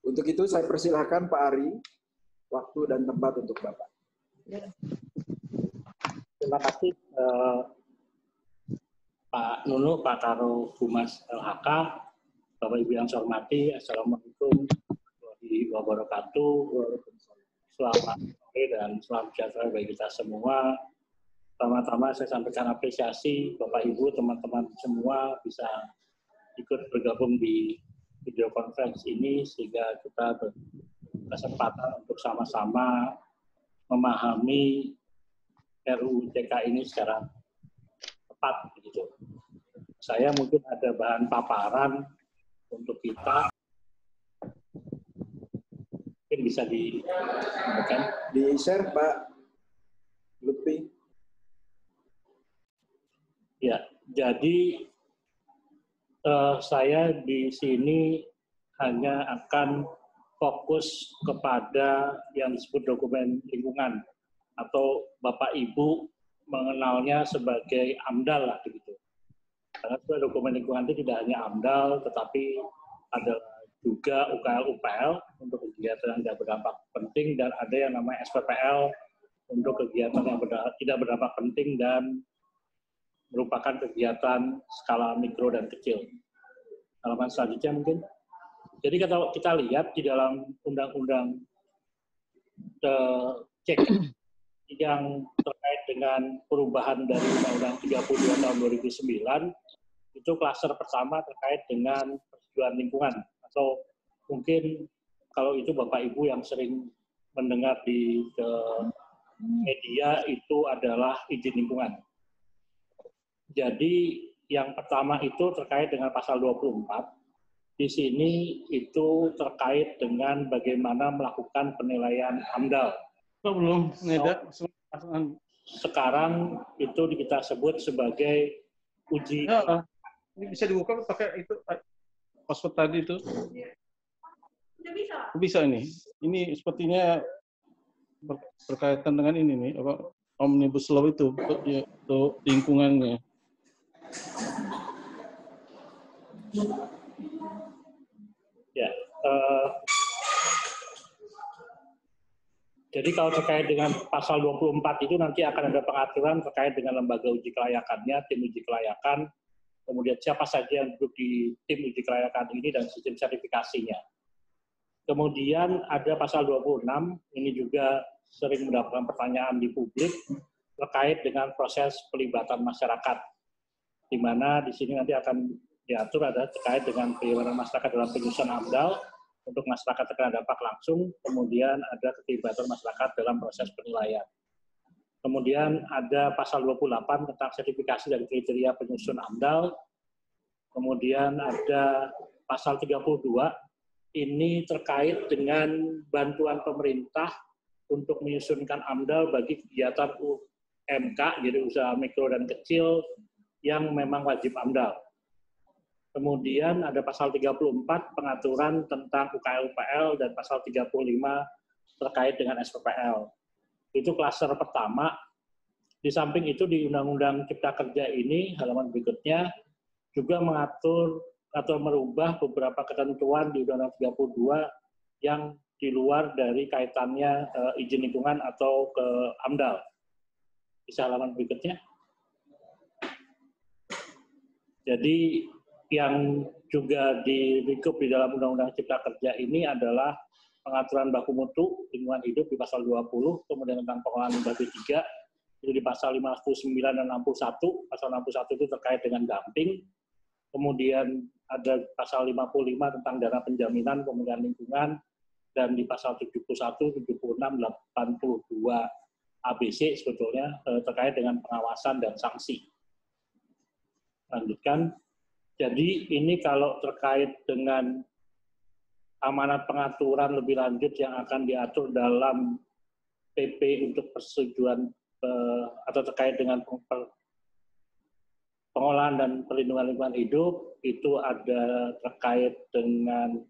Untuk itu saya persilahkan Pak Ari, waktu dan tempat untuk Bapak. Terima kasih Pak Nunu, Pak Karo Humas LHK, Bapak Ibu yang saya hormati, Assalamualaikum warahmatullahi wabarakatuh. Selamat sore dan selamat sejahtera bagi kita semua. Pertama-tama saya sampaikan apresiasi Bapak Ibu, teman-teman semua bisa ikut bergabung di video conference ini sehingga kita berkesempatan untuk sama-sama memahami RUU JK ini secara tepat begitu. Saya mungkin ada bahan paparan untuk kita. Mungkin bisa di-share Pak Lutfi. Ya, jadi saya di sini hanya akan fokus kepada yang disebut dokumen lingkungan atau Bapak Ibu mengenalnya sebagai AMDAL lah begitu. Karena dokumen lingkungan itu tidak hanya AMDAL, tetapi ada juga UKL-UPL untuk kegiatan yang tidak berdampak penting, dan ada yang namanya SPPL untuk kegiatan yang tidak berdampak penting dan merupakan kegiatan skala mikro dan kecil. Halaman selanjutnya mungkin. Jadi kalau kita lihat di dalam Undang-Undang JK yang terkait dengan perubahan dari Undang-Undang 32 tahun 2009, itu klaster pertama terkait dengan persetujuan lingkungan. Atau mungkin kalau itu Bapak Ibu yang sering mendengar di media itu adalah izin lingkungan. Jadi yang pertama itu terkait dengan pasal 24. Di sini itu terkait dengan bagaimana melakukan penilaian AMDAL. Belum, sekarang itu kita sebut sebagai uji. Ya, ini bisa dibuka pakai itu password tadi itu. Bisa ini. Ini sepertinya berkaitan dengan ini nih, apa Omnibus Law itu untuk lingkungannya. Ya. Jadi kalau terkait dengan pasal 24 itu nanti akan ada pengaturan terkait dengan lembaga uji kelayakannya, tim uji kelayakan, kemudian siapa saja yang duduk di tim uji kelayakan ini dan sistem sertifikasinya. Kemudian ada pasal 26, ini juga sering mendapatkan pertanyaan di publik terkait dengan proses pelibatan masyarakat, di mana di sini nanti akan diatur ada terkait dengan pelibatan masyarakat dalam penyusunan AMDAL, untuk masyarakat terkena dampak langsung, kemudian ada keterlibatan masyarakat dalam proses penilaian. Kemudian ada pasal 28 tentang sertifikasi dan kriteria penyusun AMDAL. Kemudian ada pasal 32, ini terkait dengan bantuan pemerintah untuk menyusunkan AMDAL bagi kegiatan UMK, jadi usaha mikro dan kecil, yang memang wajib AMDAL. Kemudian ada pasal 34 pengaturan tentang UKL-UPL dan pasal 35 terkait dengan SPPL. Itu klaster pertama. Di samping itu di Undang-Undang Cipta Kerja ini, halaman berikutnya, juga mengatur atau merubah beberapa ketentuan di Undang-Undang 32 yang di luar dari kaitannya izin lingkungan atau ke AMDAL. Bisa halaman berikutnya. Jadi yang juga dilingkup di dalam Undang-Undang Cipta Kerja ini adalah pengaturan baku mutu lingkungan hidup di pasal 20, kemudian tentang pengolahan limbah B3 itu di pasal 59 dan 61. Pasal 61 itu terkait dengan dumping. Kemudian ada pasal 55 tentang dana penjaminan pemulihan lingkungan, dan di pasal 71, 76, 82 ABC sebetulnya terkait dengan pengawasan dan sanksi. Lanjutkan. Jadi ini kalau terkait dengan amanat pengaturan lebih lanjut yang akan diatur dalam PP untuk persetujuan atau terkait dengan pengolahan dan perlindungan lingkungan hidup, itu ada terkait dengan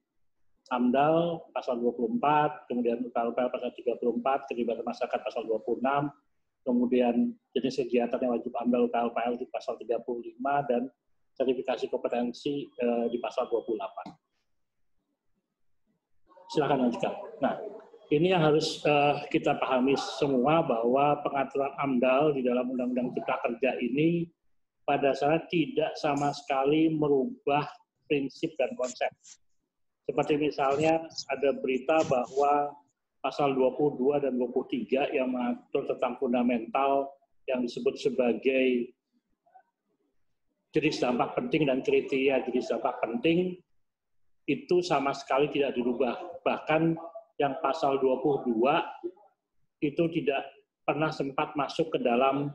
AMDAL pasal 24, kemudian UKL pasal 34, keterlibatan masyarakat pasal 26, kemudian jenis kegiatan yang wajib AMDAL UKL di pasal 35, dan sertifikasi kompetensi di pasal 28. Silakan lanjutkan. Nah, ini yang harus kita pahami semua bahwa pengaturan AMDAL di dalam Undang-Undang Cipta Kerja ini pada dasarnya tidak sama sekali merubah prinsip dan konsep. Seperti misalnya ada berita bahwa pasal 22 dan 23 yang mengatur tentang fundamental yang disebut sebagai jenis dampak penting dan kriteria jenis dampak penting itu sama sekali tidak dirubah. Bahkan yang pasal 22 itu tidak pernah sempat masuk ke dalam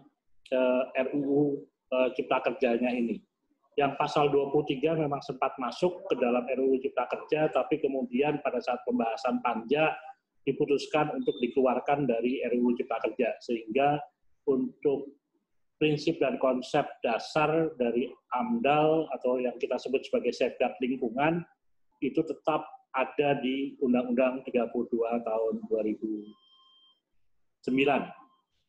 RUU Cipta Kerjanya ini. Yang pasal 23 memang sempat masuk ke dalam RUU Cipta Kerja, tapi kemudian pada saat pembahasan panja diputuskan untuk dikeluarkan dari RUU Cipta Kerja. Sehingga untuk prinsip dan konsep dasar dari AMDAL atau yang kita sebut sebagai safeguard lingkungan itu tetap ada di Undang-Undang 32 tahun 2009.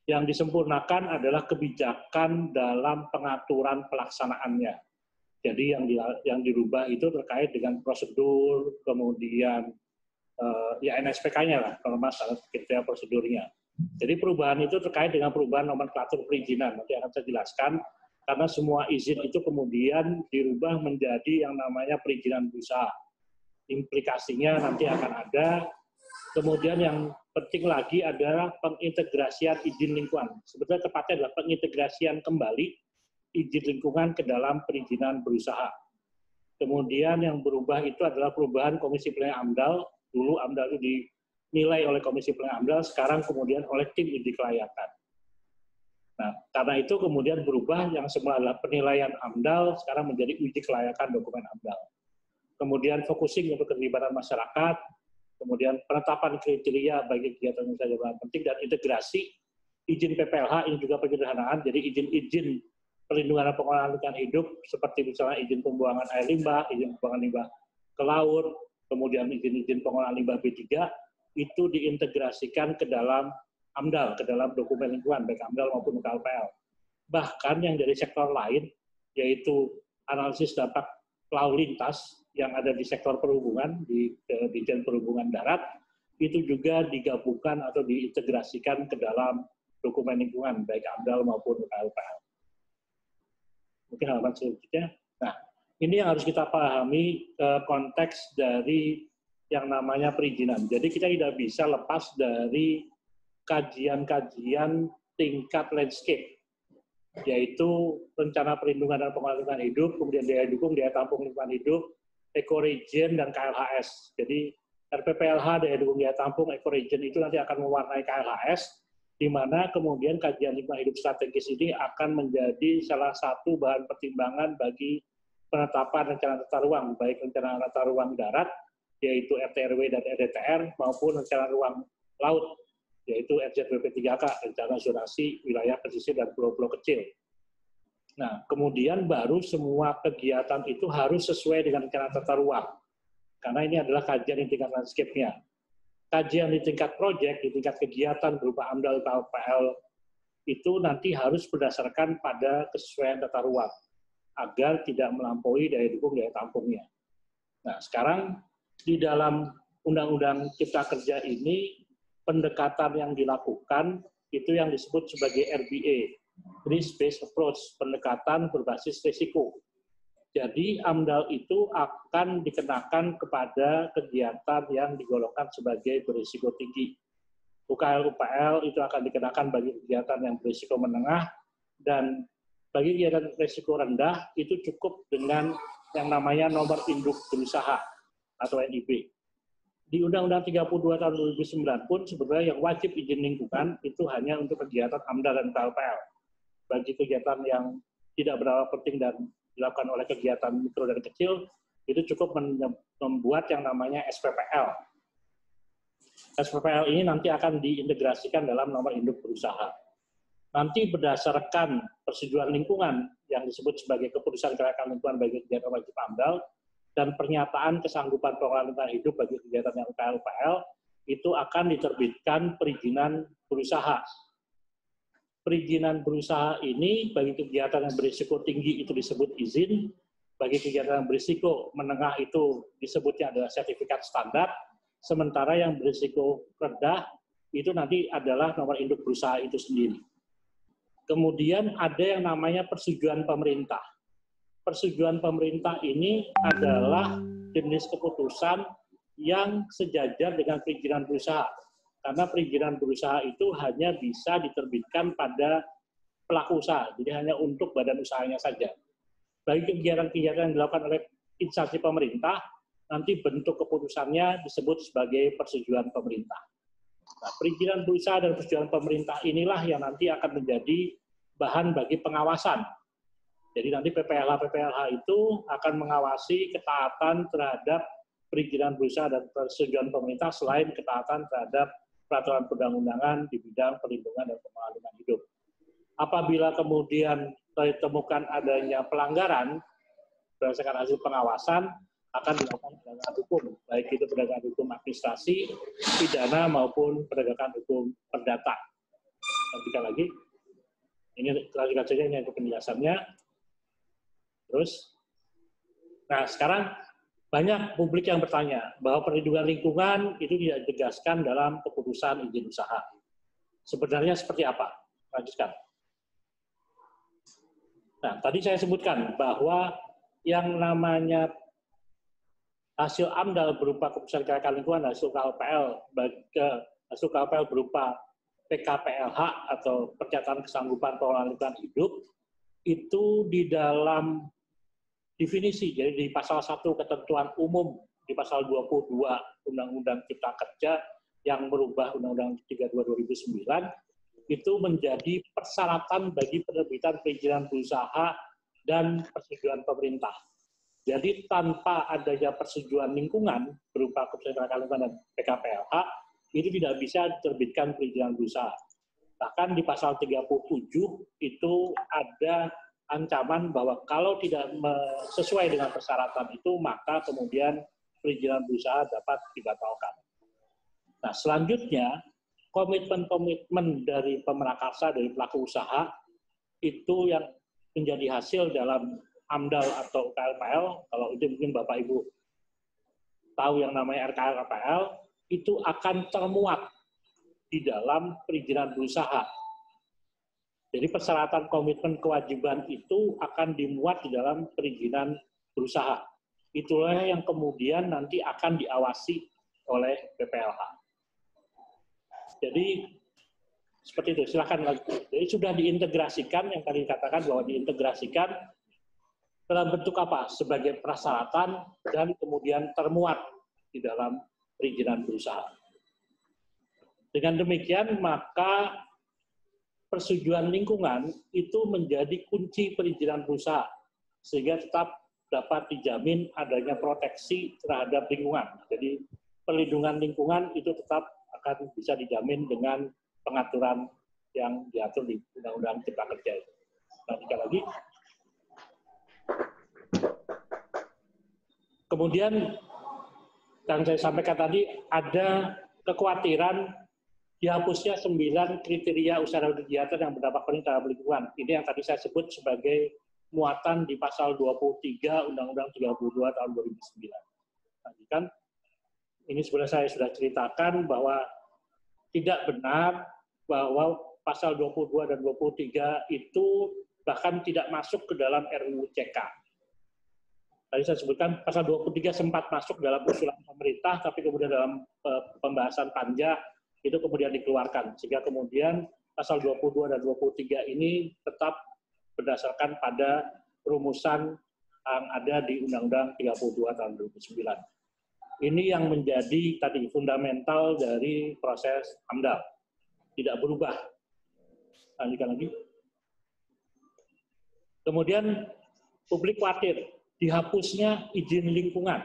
Yang disempurnakan adalah kebijakan dalam pengaturan pelaksanaannya. Jadi yang dirubah itu terkait dengan prosedur, kemudian ya NSPK-nya lah, kalau masalah kriteria prosedurnya. Jadi perubahan itu terkait dengan perubahan nomenklatur perizinan. Nanti akan saya jelaskan, karena semua izin itu kemudian dirubah menjadi yang namanya perizinan berusaha. Implikasinya nanti akan ada. Kemudian yang penting lagi adalah pengintegrasian izin lingkungan. Sebetulnya tepatnya adalah pengintegrasian kembali izin lingkungan ke dalam perizinan berusaha. Kemudian yang berubah itu adalah perubahan Komisi Penilaian AMDAL. Dulu AMDAL itu dinilai oleh Komisi Penilaian AMDAL, sekarang kemudian oleh tim uji kelayakan. Nah, karena itu kemudian berubah yang semula adalah penilaian AMDAL, sekarang menjadi uji kelayakan dokumen AMDAL. Kemudian focusing untuk keterlibatan masyarakat, kemudian penetapan kriteria bagi kegiatan usaha jabatan penting, dan integrasi izin PPLH ini juga penyederhanaan, jadi izin-izin perlindungan dan pengelolaan lingkungan hidup, seperti misalnya izin pembuangan air limbah, izin pembuangan limbah ke laut, kemudian izin-izin pengelolaan limbah B3, itu diintegrasikan ke dalam AMDAL, ke dalam dokumen lingkungan, baik AMDAL maupun KLPL. Bahkan yang dari sektor lain, yaitu analisis dampak lalu lintas, yang ada di sektor perhubungan, di Dirjen Perhubungan Darat, itu juga digabungkan atau diintegrasikan ke dalam dokumen lingkungan, baik AMDAL maupun KLPL. Mungkin halaman selanjutnya. Nah, ini yang harus kita pahami konteks dari yang namanya perizinan. Jadi kita tidak bisa lepas dari kajian-kajian tingkat landscape, yaitu rencana perlindungan dan pengelolaan lingkungan hidup, kemudian daya dukung, daya tampung lingkungan hidup, ekoregion, dan KLHS. Jadi RPPLH, daya dukung, daya tampung, ekoregion itu nanti akan mewarnai KLHS, di mana kemudian kajian lingkungan hidup strategis ini akan menjadi salah satu bahan pertimbangan bagi penetapan rencana tata ruang, baik rencana tata ruang darat, yaitu RT/RW dan RDTR, maupun rencana ruang laut, yaitu RZBP 3K, rencana zonasi wilayah pesisir dan pulau-pulau kecil. Nah, kemudian baru semua kegiatan itu harus sesuai dengan rencana tata ruang. Karena ini adalah kajian di tingkat landscape-nya. Kajian di tingkat proyek, di tingkat kegiatan berupa AMDAL atau KLPL, itu nanti harus berdasarkan pada kesesuaian tata ruang, agar tidak melampaui daya dukung, daya tampungnya. Nah, sekarang di dalam Undang-Undang Cipta Kerja ini, pendekatan yang dilakukan itu yang disebut sebagai RBA, Risk-Based Approach, pendekatan berbasis risiko. Jadi AMDAL itu akan dikenakan kepada kegiatan yang digolongkan sebagai berisiko tinggi. UKL-UPL itu akan dikenakan bagi kegiatan yang berisiko menengah, dan bagi kegiatan berisiko rendah itu cukup dengan yang namanya nomor induk berusaha atau NIB. Di Undang-Undang 32 tahun 2009 pun sebetulnya yang wajib izin lingkungan itu hanya untuk kegiatan AMDAL dan KLPL. Bagi kegiatan yang tidak berapa penting dan dilakukan oleh kegiatan mikro dan kecil, itu cukup membuat yang namanya SPPL. SPPL ini nanti akan diintegrasikan dalam nomor induk berusaha. Nanti berdasarkan persetujuan lingkungan yang disebut sebagai keputusan kelayakan lingkungan bagi kegiatan wajib AMDAL dan pernyataan kesanggupan pengelolaan lingkungan hidup bagi kegiatan yang UKL-UPL, itu akan diterbitkan perizinan berusaha. Perizinan berusaha ini bagi kegiatan yang berisiko tinggi itu disebut izin, bagi kegiatan yang berisiko menengah itu disebutnya adalah sertifikat standar, sementara yang berisiko rendah itu nanti adalah nomor induk berusaha itu sendiri. Kemudian ada yang namanya persetujuan pemerintah. Persetujuan pemerintah ini adalah jenis keputusan yang sejajar dengan perizinan berusaha. Karena perizinan berusaha itu hanya bisa diterbitkan pada pelaku usaha, jadi hanya untuk badan usahanya saja. Bagi kegiatan-kegiatan yang dilakukan oleh instansi pemerintah, nanti bentuk keputusannya disebut sebagai persetujuan pemerintah. Nah, perizinan berusaha dan persetujuan pemerintah inilah yang nanti akan menjadi bahan bagi pengawasan. Jadi nanti PPLH itu akan mengawasi ketaatan terhadap perizinan berusaha dan persetujuan pemerintah selain ketaatan terhadap peraturan perundang-undangan di bidang perlindungan dan pengelolaan hidup. Apabila kemudian ditemukan adanya pelanggaran berdasarkan hasil pengawasan, akan dilakukan penegakan hukum, baik itu penegakan hukum administrasi, pidana maupun penegakan hukum perdata. Lanjutkan lagi. Ini klarifikasinya, ini untuk penjelasannya. Terus, nah sekarang banyak publik yang bertanya bahwa perlindungan lingkungan itu tidak ditegaskan dalam keputusan izin usaha. Sebenarnya seperti apa? Lanjutkan. Nah, tadi saya sebutkan bahwa yang namanya hasil AMDAL berupa keputusan kelayakan lingkungan, hasil KLPL berupa PKPLH atau pernyataan kesanggupan pengelolaan lingkungan hidup, itu di dalam definisi, jadi di pasal 1 ketentuan umum, di pasal 22 Undang-Undang Cipta Kerja yang merubah Undang-Undang 32 2009, itu menjadi persyaratan bagi penerbitan perizinan berusaha dan persetujuan pemerintah. Jadi tanpa adanya persetujuan lingkungan berupa keputusan kelayakan lingkungan dan PKPLH, itu tidak bisa diterbitkan perizinan berusaha. Bahkan di pasal 37 itu ada ancaman bahwa kalau tidak sesuai dengan persyaratan itu, maka kemudian perizinan berusaha dapat dibatalkan. Nah, selanjutnya, komitmen-komitmen dari pemrakarsa, dari pelaku usaha, itu yang menjadi hasil dalam AMDAL atau KLPL, kalau itu mungkin Bapak Ibu tahu yang namanya RKLPL, itu akan termuat di dalam perizinan berusaha. Jadi persyaratan komitmen kewajiban itu akan dimuat di dalam perizinan berusaha. Itulah yang kemudian nanti akan diawasi oleh PPLH. Jadi seperti itu, silakan lagi. Jadi sudah diintegrasikan, yang tadi dikatakan bahwa diintegrasikan dalam bentuk apa? Sebagai persyaratan dan kemudian termuat di dalam perizinan berusaha. Dengan demikian, maka persetujuan lingkungan itu menjadi kunci perizinan berusaha, sehingga tetap dapat dijamin adanya proteksi terhadap lingkungan. Jadi perlindungan lingkungan itu tetap akan bisa dijamin dengan pengaturan yang diatur di Undang-Undang Cipta Kerja. Lanjutkan lagi. Kemudian, yang saya sampaikan tadi, ada kekhawatiran dihapusnya 9 kriteria usaha dan kegiatan yang berdampak penting terhadap lingkungan. Ini yang tadi saya sebut sebagai muatan di pasal 23 Undang-Undang 32 tahun 2009. Tadi kan, ini sebenarnya saya sudah ceritakan bahwa tidak benar bahwa pasal 22 dan 23 itu bahkan tidak masuk ke dalam RUU CK. Tadi saya sebutkan pasal 23 sempat masuk dalam usulan pemerintah, tapi kemudian dalam pembahasan panja itu kemudian dikeluarkan, sehingga kemudian pasal 22 dan 23 ini tetap berdasarkan pada rumusan yang ada di Undang-Undang 32 tahun 2009. Ini yang menjadi tadi fundamental dari proses AMDAL, tidak berubah. Lanjutkan lagi. Kemudian publik khawatir dihapusnya izin lingkungan.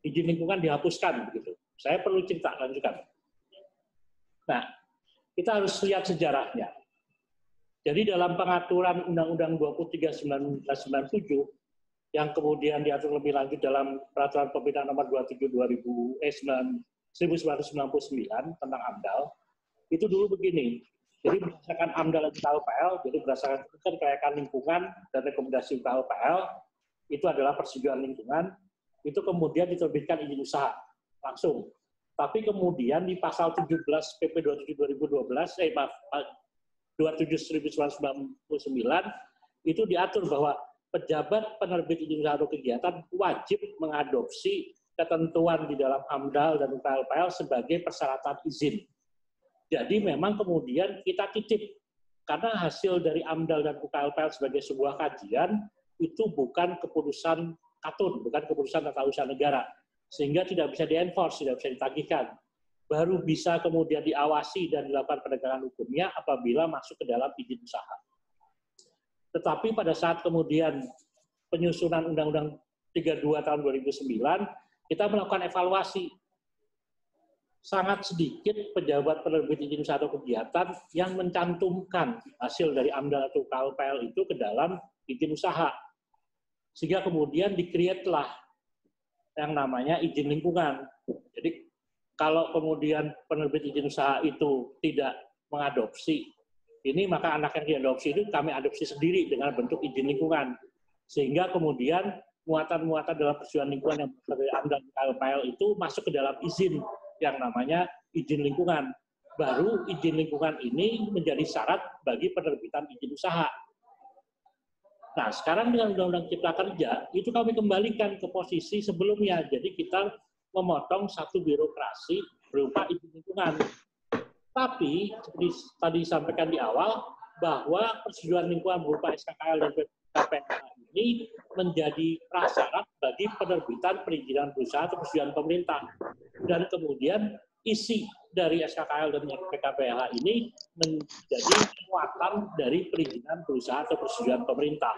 Izin lingkungan dihapuskan begitu. Saya perlu cerita, lanjutkan. Nah, kita harus lihat sejarahnya. Jadi dalam pengaturan Undang-Undang 23 1997 yang kemudian diatur lebih lanjut dalam Peraturan Pemerintah Nomor 27 1999 tentang AMDAL, itu dulu begini. Jadi berdasarkan AMDAL dan KLPL, jadi berdasarkan keputusan kelayakan lingkungan dan rekomendasi KLPL, itu adalah persetujuan lingkungan, itu kemudian diterbitkan izin usaha langsung Tapi kemudian di pasal 17 PP 27 2012, maaf, 27 1999 itu diatur bahwa pejabat penerbit izin usaha atau kegiatan wajib mengadopsi ketentuan di dalam AMDAL dan UKLPL sebagai persyaratan izin. Jadi memang kemudian kita titip, karena hasil dari AMDAL dan UKLPL sebagai sebuah kajian, itu bukan keputusan katun, bukan keputusan tata usaha negara. Sehingga tidak bisa di-enforce, tidak bisa ditagihkan. Baru bisa kemudian diawasi dan dilakukan penegakan hukumnya apabila masuk ke dalam izin usaha. Tetapi pada saat kemudian penyusunan Undang-Undang 32 tahun 2009, kita melakukan evaluasi. Sangat sedikit pejabat penerbit izin usaha atau kegiatan yang mencantumkan hasil dari AMDAL atau UKLPL itu ke dalam izin usaha. Sehingga kemudian di-create-lah yang namanya izin lingkungan. Jadi kalau kemudian penerbit izin usaha itu tidak mengadopsi ini, maka anak yang diadopsi itu kami adopsi sendiri dengan bentuk izin lingkungan. Sehingga kemudian muatan-muatan dalam persetujuan lingkungan yang dari AMDAL dan UKLPL itu masuk ke dalam izin yang namanya izin lingkungan. Baru izin lingkungan ini menjadi syarat bagi penerbitan izin usaha. Nah, sekarang dengan Undang-Undang Cipta Kerja, itu kami kembalikan ke posisi sebelumnya. Jadi kita memotong satu birokrasi berupa izin lingkungan. Tapi, seperti tadi disampaikan di awal, bahwa persetujuan lingkungan berupa SKKL dan PKPLH ini menjadi prasyarat bagi penerbitan perizinan berusaha atau persetujuan pemerintah. Dan kemudian isi dari SKKL dan PKPLH ini menjadi muatan dari perizinan berusaha atau persetujuan pemerintah.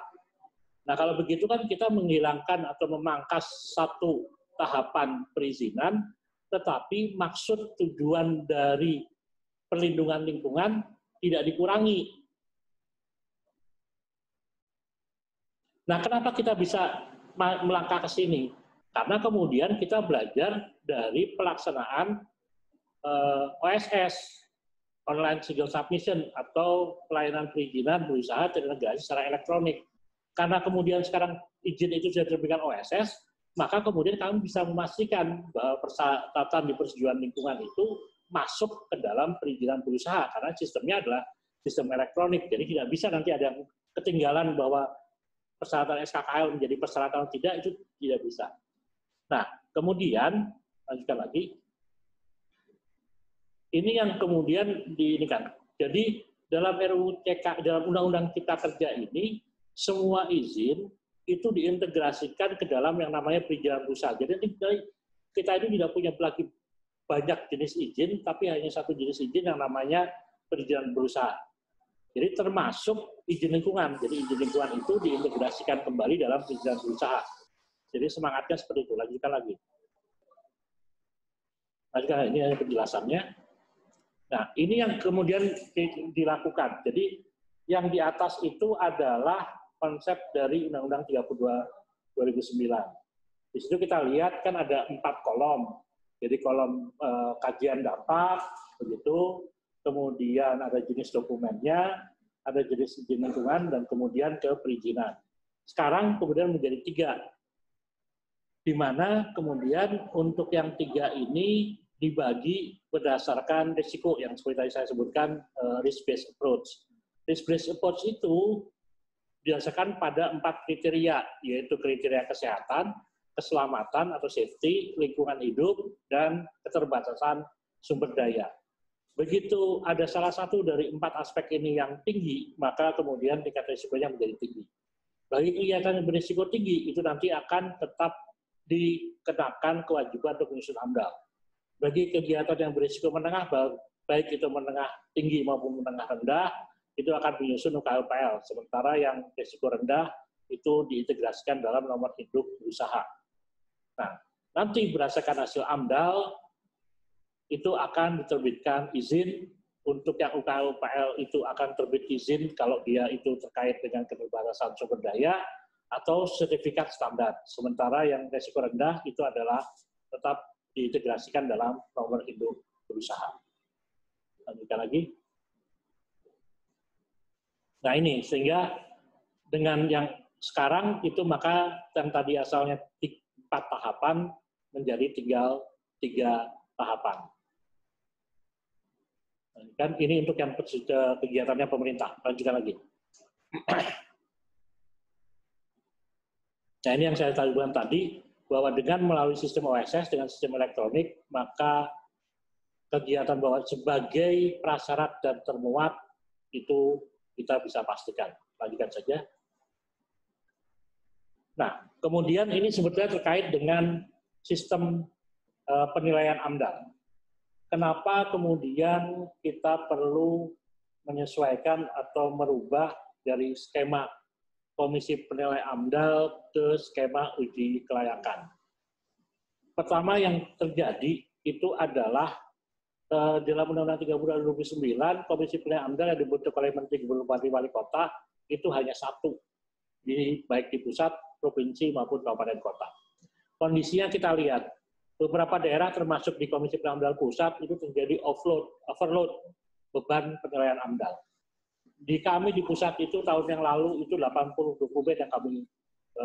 Nah, kalau begitu kan kita menghilangkan atau memangkas satu tahapan perizinan, tetapi maksud tujuan dari perlindungan lingkungan tidak dikurangi. Nah, kenapa kita bisa melangkah ke sini? Karena kemudian kita belajar dari pelaksanaan OSS, Online Single Submission, atau pelayanan perizinan berusaha terintegrasi secara elektronik. Karena kemudian sekarang izin itu sudah diterbitkan OSS, maka kemudian kami bisa memastikan bahwa persyaratan di persetujuan lingkungan itu masuk ke dalam perizinan berusaha, karena sistemnya adalah sistem elektronik. Jadi tidak bisa nanti ada yang ketinggalan bahwa persyaratan SKKL menjadi persyaratan atau tidak, itu tidak bisa. Nah, kemudian, lanjutkan lagi. Ini yang kemudian diinikan. Jadi, dalam RUU CK, dalam Undang-Undang Cipta Kerja ini, semua izin itu diintegrasikan ke dalam yang namanya perizinan berusaha. Jadi, kita ini tidak punya lagi banyak jenis izin, tapi hanya satu jenis izin yang namanya perizinan berusaha. Jadi, termasuk izin lingkungan. Jadi, izin lingkungan itu diintegrasikan kembali dalam perizinan berusaha. Jadi semangatnya seperti itu. Lanjutkan lagi. Lanjutkan, ini hanya penjelasannya. Nah, ini yang kemudian dilakukan. Jadi yang di atas itu adalah konsep dari Undang-Undang 32 2009. Di situ kita lihat kan ada 4 kolom. Jadi kolom kajian dampak, begitu. Kemudian ada jenis dokumennya, ada jenis izin lingkungan, dan kemudian ke perizinan. Sekarang kemudian menjadi 3. Di mana kemudian untuk yang 3 ini dibagi berdasarkan risiko yang seperti tadi saya sebutkan, risk-based approach. Risk-based approach itu didasarkan pada 4 kriteria, yaitu kriteria kesehatan, keselamatan atau safety, lingkungan hidup, dan keterbatasan sumber daya. Begitu ada salah satu dari 4 aspek ini yang tinggi, maka kemudian tingkat risikonya menjadi tinggi. Bagi kegiatan yang berisiko tinggi, itu nanti akan tetap dikenakan kewajiban untuk menyusun AMDAL. Bagi kegiatan yang berisiko menengah, baik itu menengah tinggi maupun menengah rendah, itu akan menyusun UKLPL. Sementara yang risiko rendah itu diintegrasikan dalam nomor induk berusaha. Nah, nanti berdasarkan hasil AMDAL, itu akan diterbitkan izin. Untuk yang UKLPL itu akan terbit izin kalau dia itu terkait dengan keterbatasan sumber daya, atau sertifikat standar. Sementara yang risiko rendah itu adalah tetap diintegrasikan dalam nomor induk berusaha. Lanjutkan lagi. Nah ini, sehingga dengan yang sekarang itu maka yang tadi asalnya 4 tahapan menjadi tinggal 3 tahapan. Kan ini untuk yang kegiatannya pemerintah. Lanjutkan lagi. Nah, ini yang saya sampaikan tadi, bahwa dengan melalui sistem OSS, dengan sistem elektronik, maka kegiatan bahwa sebagai prasyarat dan termuat itu kita bisa pastikan. Lanjutkan saja. Nah, kemudian ini sebetulnya terkait dengan sistem penilaian AMDAL. Kenapa kemudian kita perlu menyesuaikan atau merubah dari skema Komisi Penilai AMDAL ke skema uji kelayakan? Pertama yang terjadi itu adalah dalam Undang-Undang 30 2009, Komisi Penilai AMDAL yang dibentuk oleh Menteri Gubernur Bupati Wali Kota itu hanya satu, baik di pusat, provinsi maupun kabupaten kota. Kondisinya kita lihat, beberapa daerah termasuk di Komisi Penilai AMDAL pusat itu terjadi overload beban penilaian AMDAL. Di kami di pusat itu tahun yang lalu itu 80 dokumen yang kami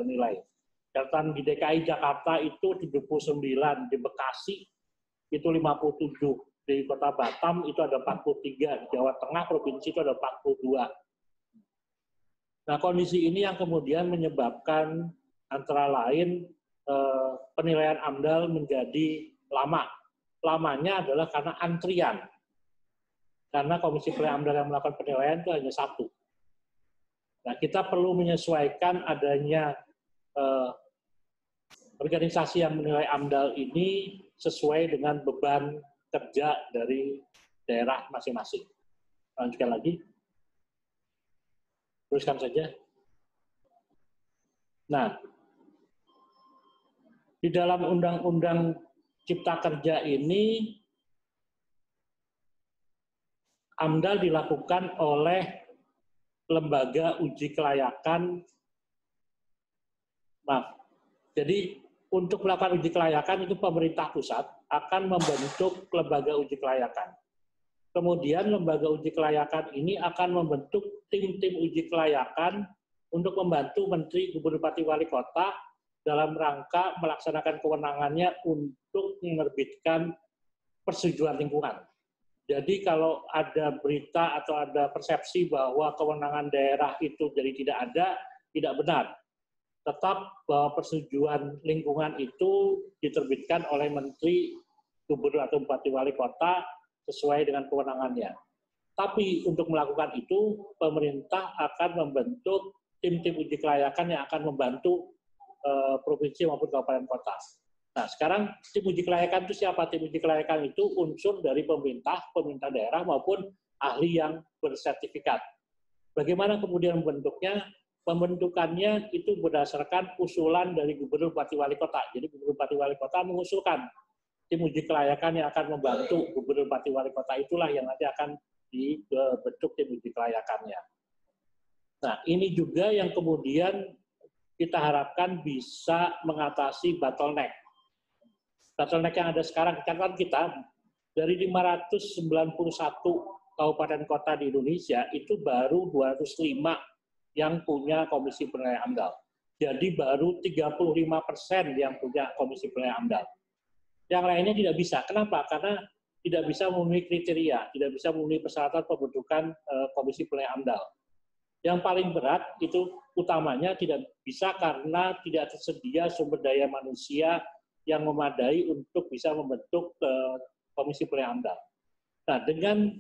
nilai. Dan di DKI Jakarta itu 79, di Bekasi itu 57, di Kota Batam itu ada 43, di Jawa Tengah provinsi itu ada 42. Nah, kondisi ini yang kemudian menyebabkan antara lain penilaian AMDAL menjadi lama. Lamanya adalah karena antrian. Karena Komisi Penilai AMDAL yang melakukan penilaian itu hanya satu. Nah, kita perlu menyesuaikan adanya organisasi yang menilai AMDAL ini sesuai dengan beban kerja dari daerah masing-masing. Lanjutkan lagi. Teruskan saja. Nah, di dalam Undang-Undang Cipta Kerja ini, AMDAL dilakukan oleh lembaga uji kelayakan. Jadi untuk melakukan uji kelayakan itu pemerintah pusat akan membentuk lembaga uji kelayakan. Kemudian lembaga uji kelayakan ini akan membentuk tim-tim uji kelayakan untuk membantu Menteri Gubernur Bupati Wali Kota dalam rangka melaksanakan kewenangannya untuk menerbitkan persetujuan lingkungan. Jadi kalau ada berita atau ada persepsi bahwa kewenangan daerah itu jadi tidak benar. Tetap bahwa persetujuan lingkungan itu diterbitkan oleh Menteri Gubernur atau Bupati Wali Kota sesuai dengan kewenangannya. Tapi untuk melakukan itu, pemerintah akan membentuk tim-tim uji kelayakan yang akan membantu provinsi maupun kabupaten kota. Nah, sekarang tim uji kelayakan itu siapa? Tim uji kelayakan itu unsur dari pemerintah daerah maupun ahli yang bersertifikat. Bagaimana kemudian membentuknya? Pembentukannya itu berdasarkan usulan dari Gubernur Bupati Wali Kota. Jadi Gubernur Bupati Wali Kota mengusulkan tim uji kelayakan yang akan membantu Gubernur Bupati Wali Kota, itulah yang nanti akan dibentuk tim uji kelayakannya. Nah, ini juga yang kemudian kita harapkan bisa mengatasi bottleneck. Bottleneck yang ada sekarang, catatan kita, dari 591 kabupaten kota di Indonesia, itu baru 205 yang punya Komisi Penilai AMDAL. Jadi baru 35% yang punya Komisi Penilai AMDAL. Yang lainnya tidak bisa. Kenapa? Karena tidak bisa memenuhi kriteria, tidak bisa memenuhi persyaratan pembentukan Komisi Penilai AMDAL. Yang paling berat itu utamanya tidak bisa karena tidak tersedia sumber daya manusia yang memadai untuk bisa membentuk Komisi Penilai AMDAL. Nah, dengan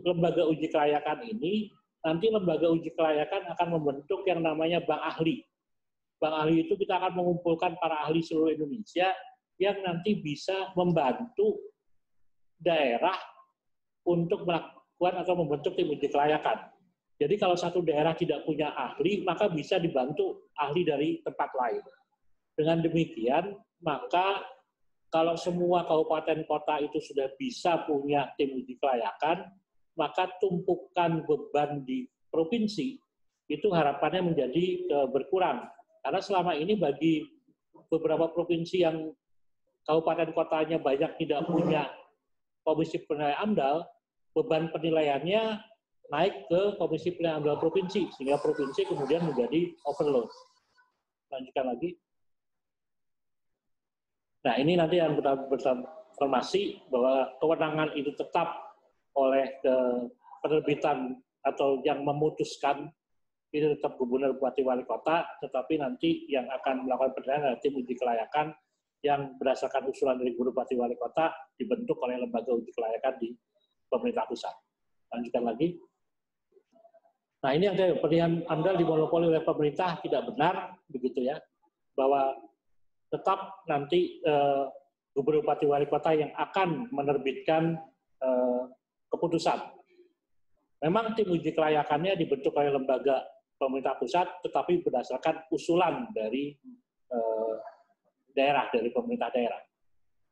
lembaga uji kelayakan ini, nanti lembaga uji kelayakan akan membentuk yang namanya bank ahli. Bank ahli itu kita akan mengumpulkan para ahli seluruh Indonesia yang nanti bisa membantu daerah untuk melakukan atau membentuk tim uji kelayakan. Jadi kalau satu daerah tidak punya ahli, maka bisa dibantu ahli dari tempat lain. Dengan demikian, maka kalau semua kabupaten kota itu sudah bisa punya tim uji kelayakan, maka tumpukan beban di provinsi itu harapannya menjadi berkurang. Karena selama ini bagi beberapa provinsi yang kabupaten kotanya banyak tidak punya Komisi Penilai AMDAL, beban penilaiannya naik ke Komisi Penilai AMDAL provinsi, sehingga provinsi kemudian menjadi overload. Lanjutkan lagi. Nah, ini nanti yang bertransformasi bahwa kewenangan itu tetap oleh penerbitan atau yang memutuskan itu tetap gubernur, bupati, wali kota, tetapi nanti yang akan melakukan penilaian adalah tim uji kelayakan yang berdasarkan usulan dari gubernur, bupati, wali kota dibentuk oleh lembaga uji kelayakan di pemerintah pusat. Lanjutkan lagi. Nah, ini yang pilihan AMDAL dimonopoli oleh pemerintah tidak benar, begitu ya, bahwa tetap nanti gubernur, bupati, wali kota yang akan menerbitkan keputusan. Memang tim uji kelayakannya dibentuk oleh lembaga pemerintah pusat, tetapi berdasarkan usulan dari daerah, dari pemerintah daerah.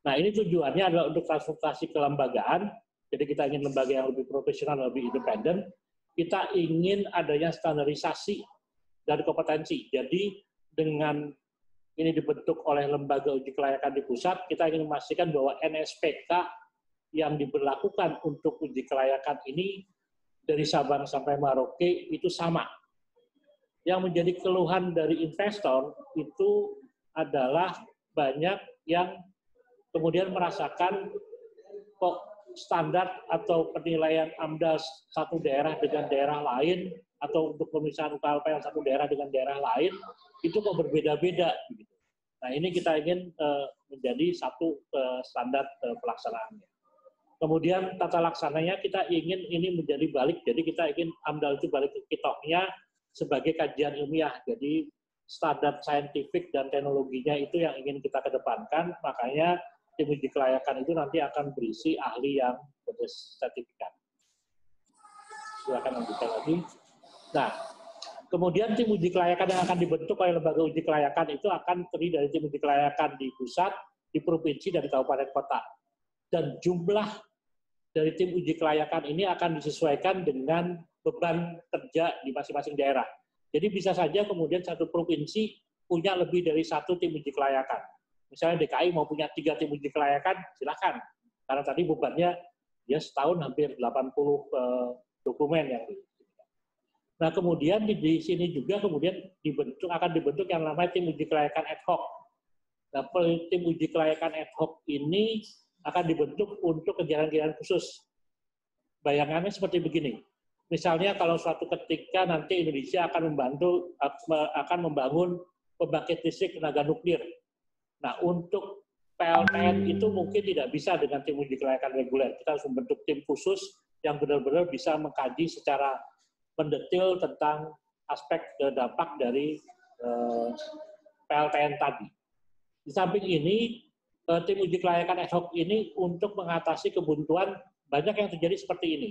Nah, ini tujuannya adalah untuk transformasi kelembagaan, jadi kita ingin lembaga yang lebih profesional, lebih independen, kita ingin adanya standarisasi dari kompetensi. Jadi dengan ini dibentuk oleh lembaga uji kelayakan di pusat, kita ingin memastikan bahwa NSPK yang diberlakukan untuk uji kelayakan ini dari Sabang sampai Merauke itu sama. Yang menjadi keluhan dari investor itu adalah banyak yang kemudian merasakan kok standar atau penilaian AMDAL satu daerah dengan daerah lain atau untuk pemeriksaan UKLPL satu daerah dengan daerah lain itu kok berbeda-beda. Nah, ini kita ingin menjadi satu standar pelaksanaannya. Kemudian tata laksananya kita ingin ini menjadi balik, jadi kita ingin AMDAL itu balik ke kitohnya sebagai kajian ilmiah. Jadi standar saintifik dan teknologinya itu yang ingin kita kedepankan, makanya tim uji kelayakan itu nanti akan berisi ahli yang bersertifikat. Silakan lanjutkan lagi. Nah, kemudian tim uji kelayakan yang akan dibentuk oleh lembaga uji kelayakan itu akan terdiri dari tim uji kelayakan di pusat, di provinsi, dan di kabupaten kota. Dan jumlah dari tim uji kelayakan ini akan disesuaikan dengan beban kerja di masing-masing daerah. Jadi bisa saja kemudian satu provinsi punya lebih dari satu tim uji kelayakan. Misalnya DKI mau punya 3 tim uji kelayakan, silakan. Karena tadi bebannya dia setahun hampir 80 dokumen yang Nah, kemudian di sini juga kemudian akan dibentuk yang namanya tim uji kelayakan ad hoc. Nah, tim uji kelayakan ad hoc ini akan dibentuk untuk kegiatan-kegiatan khusus. Bayangannya seperti begini. Misalnya kalau suatu ketika nanti Indonesia akan membangun pembangkit listrik tenaga nuklir. Nah, untuk PLTN itu mungkin tidak bisa dengan tim uji kelayakan reguler. Kita harus membentuk tim khusus yang benar-benar bisa mengkaji secara mendetil tentang aspek dampak dari PLTN tadi. Di samping ini, tim uji kelayakan ad hoc ini untuk mengatasi kebuntuan banyak yang terjadi seperti ini.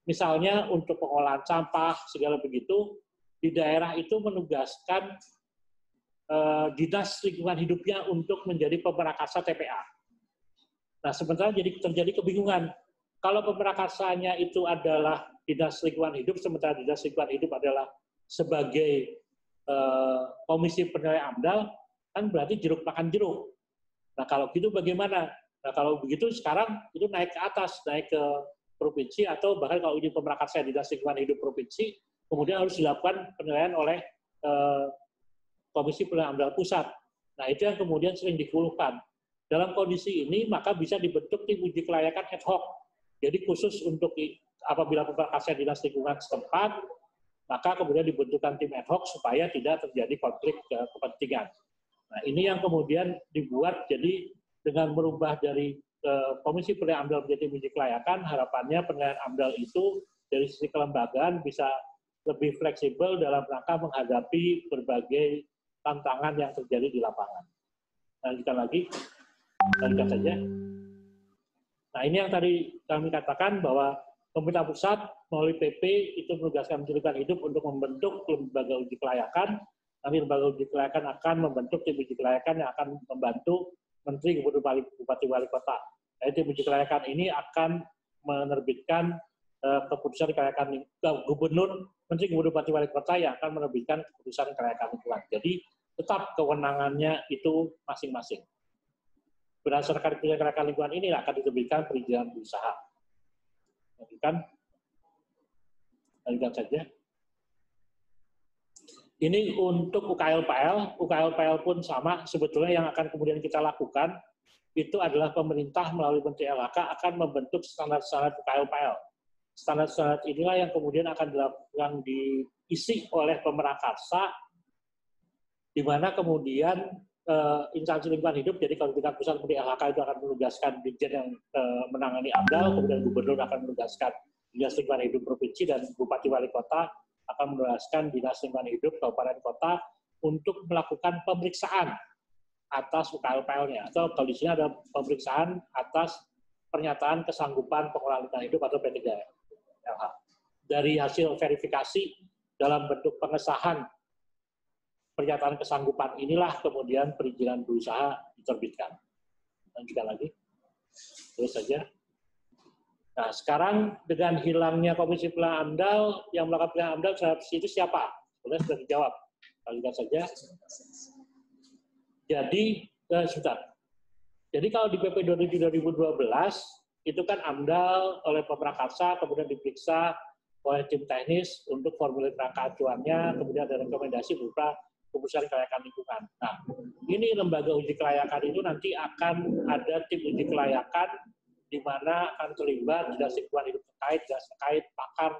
Misalnya untuk pengolahan sampah, segala begitu, di daerah itu menugaskan dinas lingkungan hidupnya untuk menjadi pemrakasa TPA. Nah, sementara terjadi kebingungan. Kalau pemrakasanya itu adalah dinas lingkungan hidup, sementara dinas lingkungan hidup adalah sebagai komisi penilai AMDAL, kan berarti jeruk makan jeruk. Nah, kalau gitu bagaimana? Nah, kalau begitu sekarang itu naik ke atas, naik ke provinsi, atau bahkan kalau ini pemrakasa dinas lingkungan hidup provinsi, kemudian harus dilakukan penilaian oleh komisi penilaian AMDAL pusat. Nah, itu yang kemudian sering dikeluhkan. Dalam kondisi ini, maka bisa dibentuk tim uji kelayakan ad hoc. Jadi khusus untuk apabila pemrakasa dinas lingkungan setempat, maka kemudian dibentukkan tim ad hoc supaya tidak terjadi konflik kepentingan. Nah, ini yang kemudian dibuat, jadi dengan merubah dari komisi penilaian AMDAL menjadi tim uji kelayakan, harapannya penilaian AMDAL itu dari sisi kelembagaan bisa lebih fleksibel dalam rangka menghadapi berbagai tantangan yang terjadi di lapangan. Lanjutkan lagi, lanjutkan saja. Nah, ini yang tadi kami katakan bahwa pemerintah pusat melalui PP itu menugaskan Menteri Lingkungan Hidup untuk membentuk lembaga uji kelayakan. Nanti lembaga uji kelayakan akan membentuk tim uji kelayakan yang akan membantu Menteri, Gubernur, Bupati, Wali Kota. Nah, tim uji kelayakan ini akan menerbitkan keputusan kelayakan Gubernur, Menteri, Gubernur, Bupati, Wali Kota yang akan menerbitkan keputusan kelayakan lingkungan. Jadi tetap kewenangannya itu masing-masing. Berdasarkan keputusan kelayakan lingkungan ini akan diterbitkan perizinan usaha. Lanjutkan saja. Ini untuk UKLPL pun sama sebetulnya yang akan kemudian kita lakukan itu adalah pemerintah melalui Menteri LHK akan membentuk standar-standar UKL-UKL. Standar-standar inilah yang kemudian akan diisi oleh Pemerakarsa, di mana kemudian instansi lingkungan hidup, jadi kalau tingkat pusat Menteri LHK itu akan menugaskan dirjen yang menangani AMDAL, kemudian gubernur akan menugaskan dinas lingkungan hidup provinsi, dan bupati wali kota akan menugaskan dinas lingkungan hidup kabupaten kota untuk melakukan pemeriksaan atas UKL-UKL-nya, atau kalau di sini ada pemeriksaan atas pernyataan kesanggupan pengelolaan lingkungan hidup atau P3LH. Dari hasil verifikasi dalam bentuk pengesahan pernyataan kesanggupan inilah kemudian perizinan berusaha diterbitkan. Lanjutkan lagi. Terus saja. Nah, sekarang dengan hilangnya Komisi Pelayanan AMDAL, yang melakukan pelayanan AMDAL terhadap itu siapa? Sebenarnya sudah dijawab. Lanjutkan saja. Jadi, sebentar. Jadi kalau di PP 27/2012, itu kan AMDAL oleh Pemerakarsa, kemudian diperiksa oleh tim teknis untuk formulir kerangka acuannya, kemudian ada rekomendasi berupa keputusan kelayakan lingkungan. Nah, ini lembaga uji kelayakan itu nanti akan ada tim uji kelayakan di mana akan terlibat dinas lingkungan hidup terkait, pakar,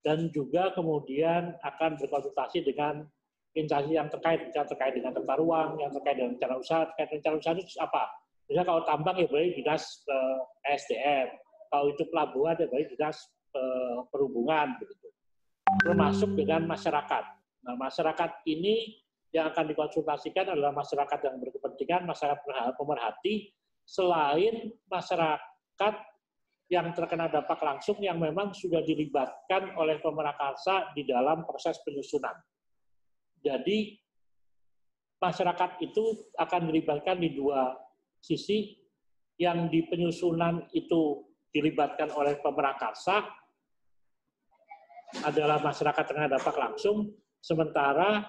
dan juga kemudian akan berkonsultasi dengan instansi yang terkait dengan tata ruang, yang terkait dengan rencana usaha. Terkait rencana usaha itu apa? Misalnya kalau tambang ya berarti dinas SDM, kalau itu pelabuhan ya berarti dinas perhubungan, begitu. Termasuk dengan masyarakat. Nah, masyarakat ini yang akan dikonsultasikan adalah masyarakat yang berkepentingan, masyarakat pemerhati, selain masyarakat yang terkena dampak langsung yang memang sudah dilibatkan oleh Pemerakarsa di dalam proses penyusunan. Jadi, masyarakat itu akan dilibatkan di dua sisi, yang di penyusunan itu dilibatkan oleh Pemerakarsa adalah masyarakat terkena dampak langsung, sementara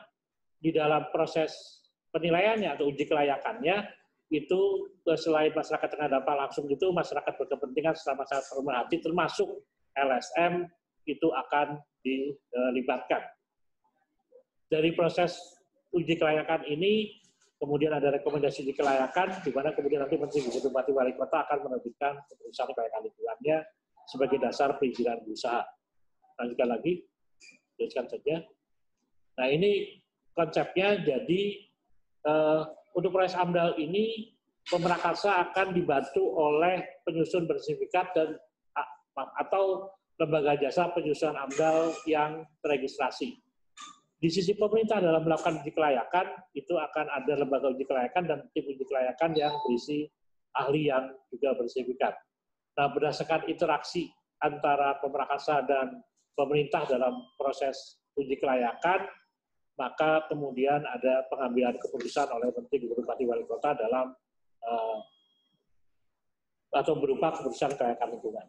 di dalam proses penilaiannya atau uji kelayakannya, itu selain masyarakat terkena dampak langsung itu, masyarakat berkepentingan serta masyarakat pemerhati termasuk LSM itu akan dilibatkan. Dari proses uji kelayakan ini, kemudian ada rekomendasi uji kelayakan, di mana kemudian nanti Menteri Gubernur Bupati Wali Kota akan menerbitkan keputusan kelayakan lingkungannya sebagai dasar perizinan berusaha. Lanjutkan lagi, teruskan saja. Nah, ini konsepnya, jadi untuk proses AMDAL ini, Pemerakarsa akan dibantu oleh penyusun bersertifikat dan atau lembaga jasa penyusunan AMDAL yang terregistrasi. Di sisi pemerintah dalam melakukan uji kelayakan, itu akan ada lembaga uji kelayakan dan tim uji kelayakan yang berisi ahli yang juga bersertifikat. Nah, berdasarkan interaksi antara Pemerakarsa dan pemerintah dalam proses uji kelayakan, maka kemudian ada pengambilan keputusan oleh Menteri Gubernur Bupati Wali Kota dalam atau berupa keputusan kelayakan lingkungan.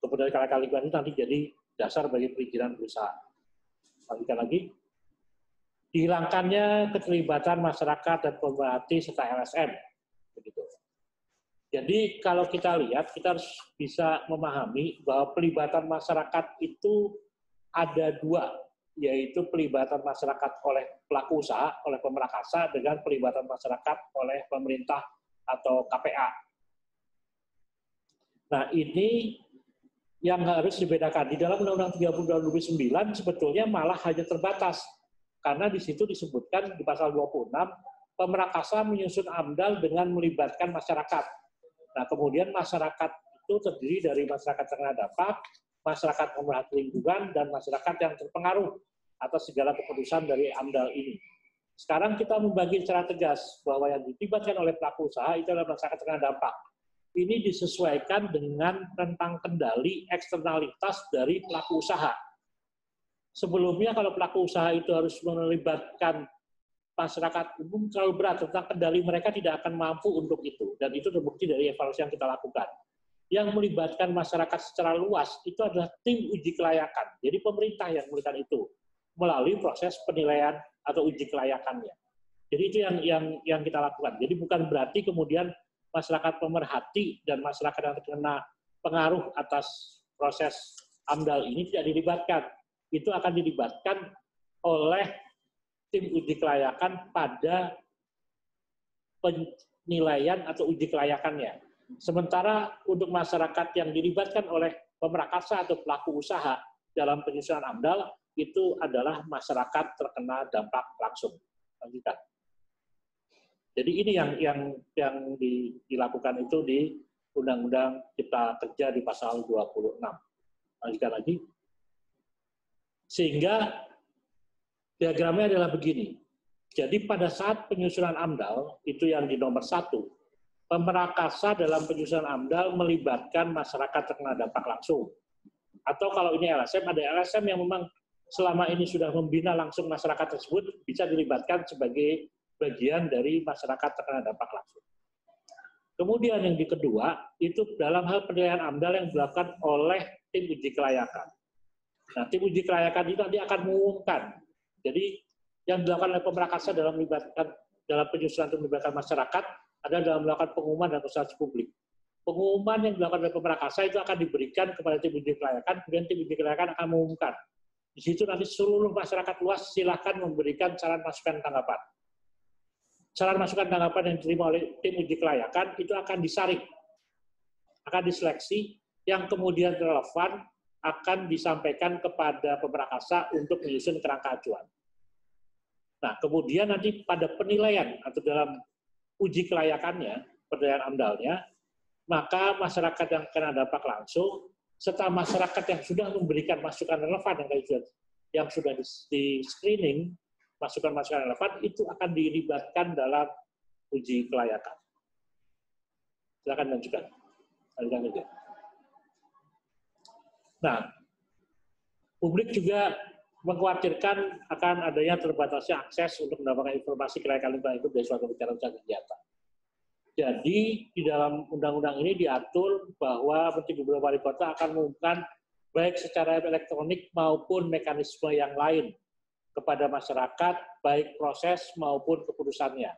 Keputusan kelayakan lingkungan itu nanti jadi dasar bagi perizinan berusaha. Lanjutkan lagi. Dihilangkannya keterlibatan masyarakat dan pemerhati serta LSM. Begitu. Jadi kalau kita lihat, kita harus bisa memahami bahwa pelibatan masyarakat itu ada dua, yaitu pelibatan masyarakat oleh pelaku usaha, oleh Pemerakarsa, dengan pelibatan masyarakat oleh pemerintah atau KPA. Nah, ini yang harus dibedakan. Di dalam Undang-Undang 30 2009 sebetulnya malah hanya terbatas. Karena di situ disebutkan di pasal 26, Pemerakarsa menyusun AMDAL dengan melibatkan masyarakat. Nah, kemudian masyarakat itu terdiri dari masyarakat terkena dampak, masyarakat pemerhati lingkungan, dan masyarakat yang terpengaruh atas segala keputusan dari AMDAL ini. Sekarang kita membagi secara tegas bahwa yang dilibatkan oleh pelaku usaha itu adalah masyarakat terkena dampak. Ini disesuaikan dengan rentang kendali eksternalitas dari pelaku usaha. Sebelumnya kalau pelaku usaha itu harus melibatkan masyarakat umum terlalu berat, tentang kendali mereka tidak akan mampu untuk itu. Dan itu terbukti dari evaluasi yang kita lakukan. Yang melibatkan masyarakat secara luas itu adalah tim uji kelayakan. Jadi pemerintah yang melakukan itu melalui proses penilaian atau uji kelayakannya. Jadi itu yang kita lakukan. Jadi bukan berarti kemudian masyarakat pemerhati dan masyarakat yang terkena pengaruh atas proses AMDAL ini tidak dilibatkan. Itu akan dilibatkan oleh tim uji kelayakan pada penilaian atau uji kelayakannya. Sementara untuk masyarakat yang dilibatkan oleh pemrakarsa atau pelaku usaha dalam penyusunan AMDAL itu adalah masyarakat terkena dampak langsung. Lanjutkan. Jadi ini yang dilakukan itu di Undang-Undang Cipta Kerja di pasal 26. Lanjutkan lagi. Sehingga diagramnya adalah begini. Jadi pada saat penyusunan AMDAL, itu yang di nomor 1, pemrakarsa dalam penyusunan AMDAL melibatkan masyarakat terkena dampak langsung. Atau kalau ini LSM, ada LSM yang memang selama ini sudah membina langsung masyarakat tersebut, bisa dilibatkan sebagai bagian dari masyarakat terkena dampak langsung. Kemudian yang kedua, itu dalam hal penilaian AMDAL yang dilakukan oleh tim uji kelayakan. Nah, tim uji kelayakan itu nanti akan mengumumkan. Jadi, yang dilakukan oleh pemrakarsa dalam penyusunan untuk melibatkan masyarakat adalah dalam melakukan pengumuman dan konsultasi publik. Pengumuman yang dilakukan oleh pemrakarsa itu akan diberikan kepada tim uji kelayakan, kemudian tim uji kelayakan akan mengumumkan. Di situ nanti seluruh masyarakat luas silakan memberikan saran masukan tanggapan. Saran masukan tanggapan yang diterima oleh tim uji kelayakan itu akan disaring, akan diseleksi, yang kemudian relevan akan disampaikan kepada pemrakarsa untuk menyusun kerangka acuan. Nah, kemudian nanti pada penilaian atau dalam uji kelayakannya, penilaian AMDAL-nya, maka masyarakat yang kena dampak langsung, serta masyarakat yang sudah memberikan masukan relevan yang sudah di screening, masukan-masukan relevan itu akan dilibatkan dalam uji kelayakan. Silakan lanjutkan. Nah, publik juga mengkhawatirkan akan adanya terbatasnya akses untuk mendapatkan informasi kelayakan lingkungan hidup dari suatu rencana usaha kegiatan. Jadi di dalam undang-undang ini diatur bahwa Menteri Gubernur Wali Kota akan mengumumkan baik secara elektronik maupun mekanisme yang lain kepada masyarakat, baik proses maupun keputusannya.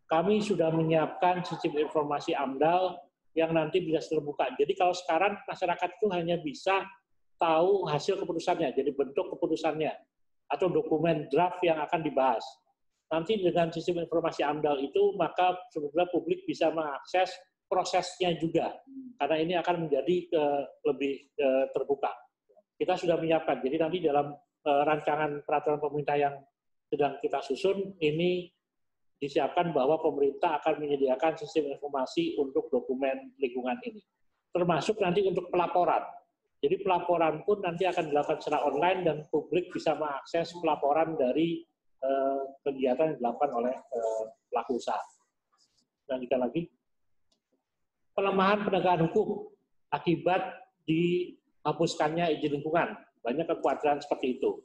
Kami sudah menyiapkan sistem informasi AMDAL yang nanti bisa terbuka. Jadi kalau sekarang masyarakat itu hanya bisa tahu hasil keputusannya, jadi bentuk keputusannya, atau dokumen draft yang akan dibahas. Nanti dengan sistem informasi AMDAL itu, maka sebetulnya publik bisa mengakses prosesnya juga, karena ini akan menjadi lebih terbuka. Kita sudah menyiapkan, jadi nanti dalam rancangan peraturan pemerintah yang sedang kita susun, ini disiapkan bahwa pemerintah akan menyediakan sistem informasi untuk dokumen lingkungan ini. Termasuk nanti untuk pelaporan. Jadi pelaporan pun nanti akan dilakukan secara online dan publik bisa mengakses pelaporan dari kegiatan yang dilakukan oleh pelaku usaha. Lanjutkan lagi. Pelemahan penegakan hukum akibat dihapuskannya izin lingkungan. Banyak kekhawatiran seperti itu.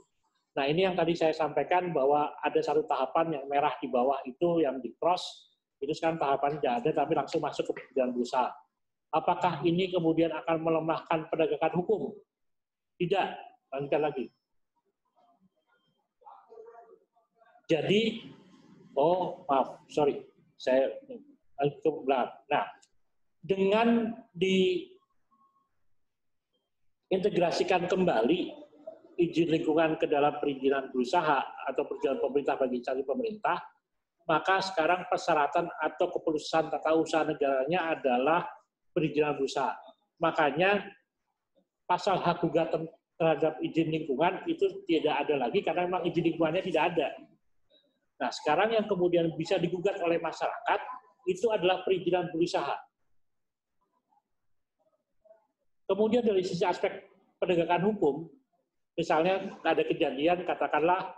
Nah, ini yang tadi saya sampaikan bahwa ada satu tahapan yang merah di bawah itu yang di-cross, itu sekarang tahapannya tidak ada, tapi langsung masuk ke perjalanan berusaha. Apakah ini kemudian akan melemahkan penegakan hukum? Tidak. Lanjutkan lagi. Jadi, Nah, dengan diintegrasikan kembali izin lingkungan ke dalam perizinan berusaha atau perizinan pemerintah bagi instansi pemerintah, maka sekarang persyaratan atau keputusan tata usaha negaranya adalah perizinan berusaha. Makanya pasal hak gugatan terhadap izin lingkungan itu tidak ada lagi karena memang izin lingkungannya tidak ada. Nah, sekarang yang kemudian bisa digugat oleh masyarakat itu adalah perizinan berusaha. Kemudian dari sisi aspek penegakan hukum, misalnya ada kejadian, katakanlah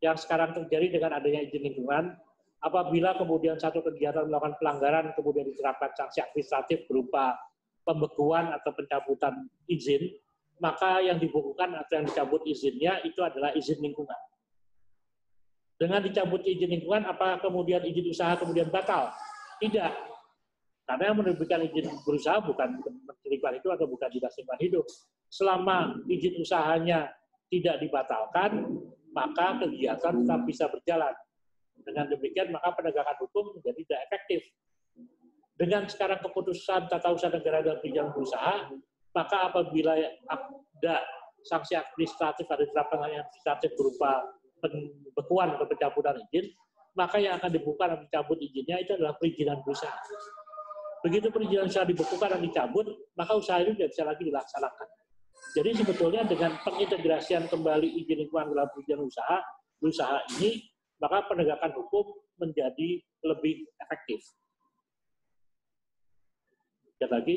yang sekarang terjadi dengan adanya izin lingkungan, apabila kemudian satu kegiatan melakukan pelanggaran, kemudian diterapkan sanksi administratif berupa pembekuan atau pencabutan izin, maka yang dibekukan atau yang dicabut izinnya itu adalah izin lingkungan. Dengan dicabut izin lingkungan, apakah kemudian izin usaha kemudian batal? Tidak. Karena yang menerbitkan izin berusaha bukan Menteri Lingkungan Hidup atau bukan Dinas Lingkungan Hidup. Selama izin usahanya tidak dibatalkan, maka kegiatan tetap bisa berjalan. Dengan demikian, maka penegakan hukum menjadi tidak efektif. Dengan sekarang keputusan tata usaha negara dan perizinan berusaha, maka apabila ada sanksi administratif atau diterapkan administratif berupa pembekuan atau pencabutan izin, maka yang akan dibuka dan dicabut izinnya itu adalah perizinan berusaha. Begitu perizinan usaha dibekukan dan dicabut, maka usaha itu tidak bisa lagi dilaksanakan. Jadi sebetulnya dengan pengintegrasian kembali izin lingkungan dalam perizinan usaha ini, maka penegakan hukum menjadi lebih efektif. Lihat lagi.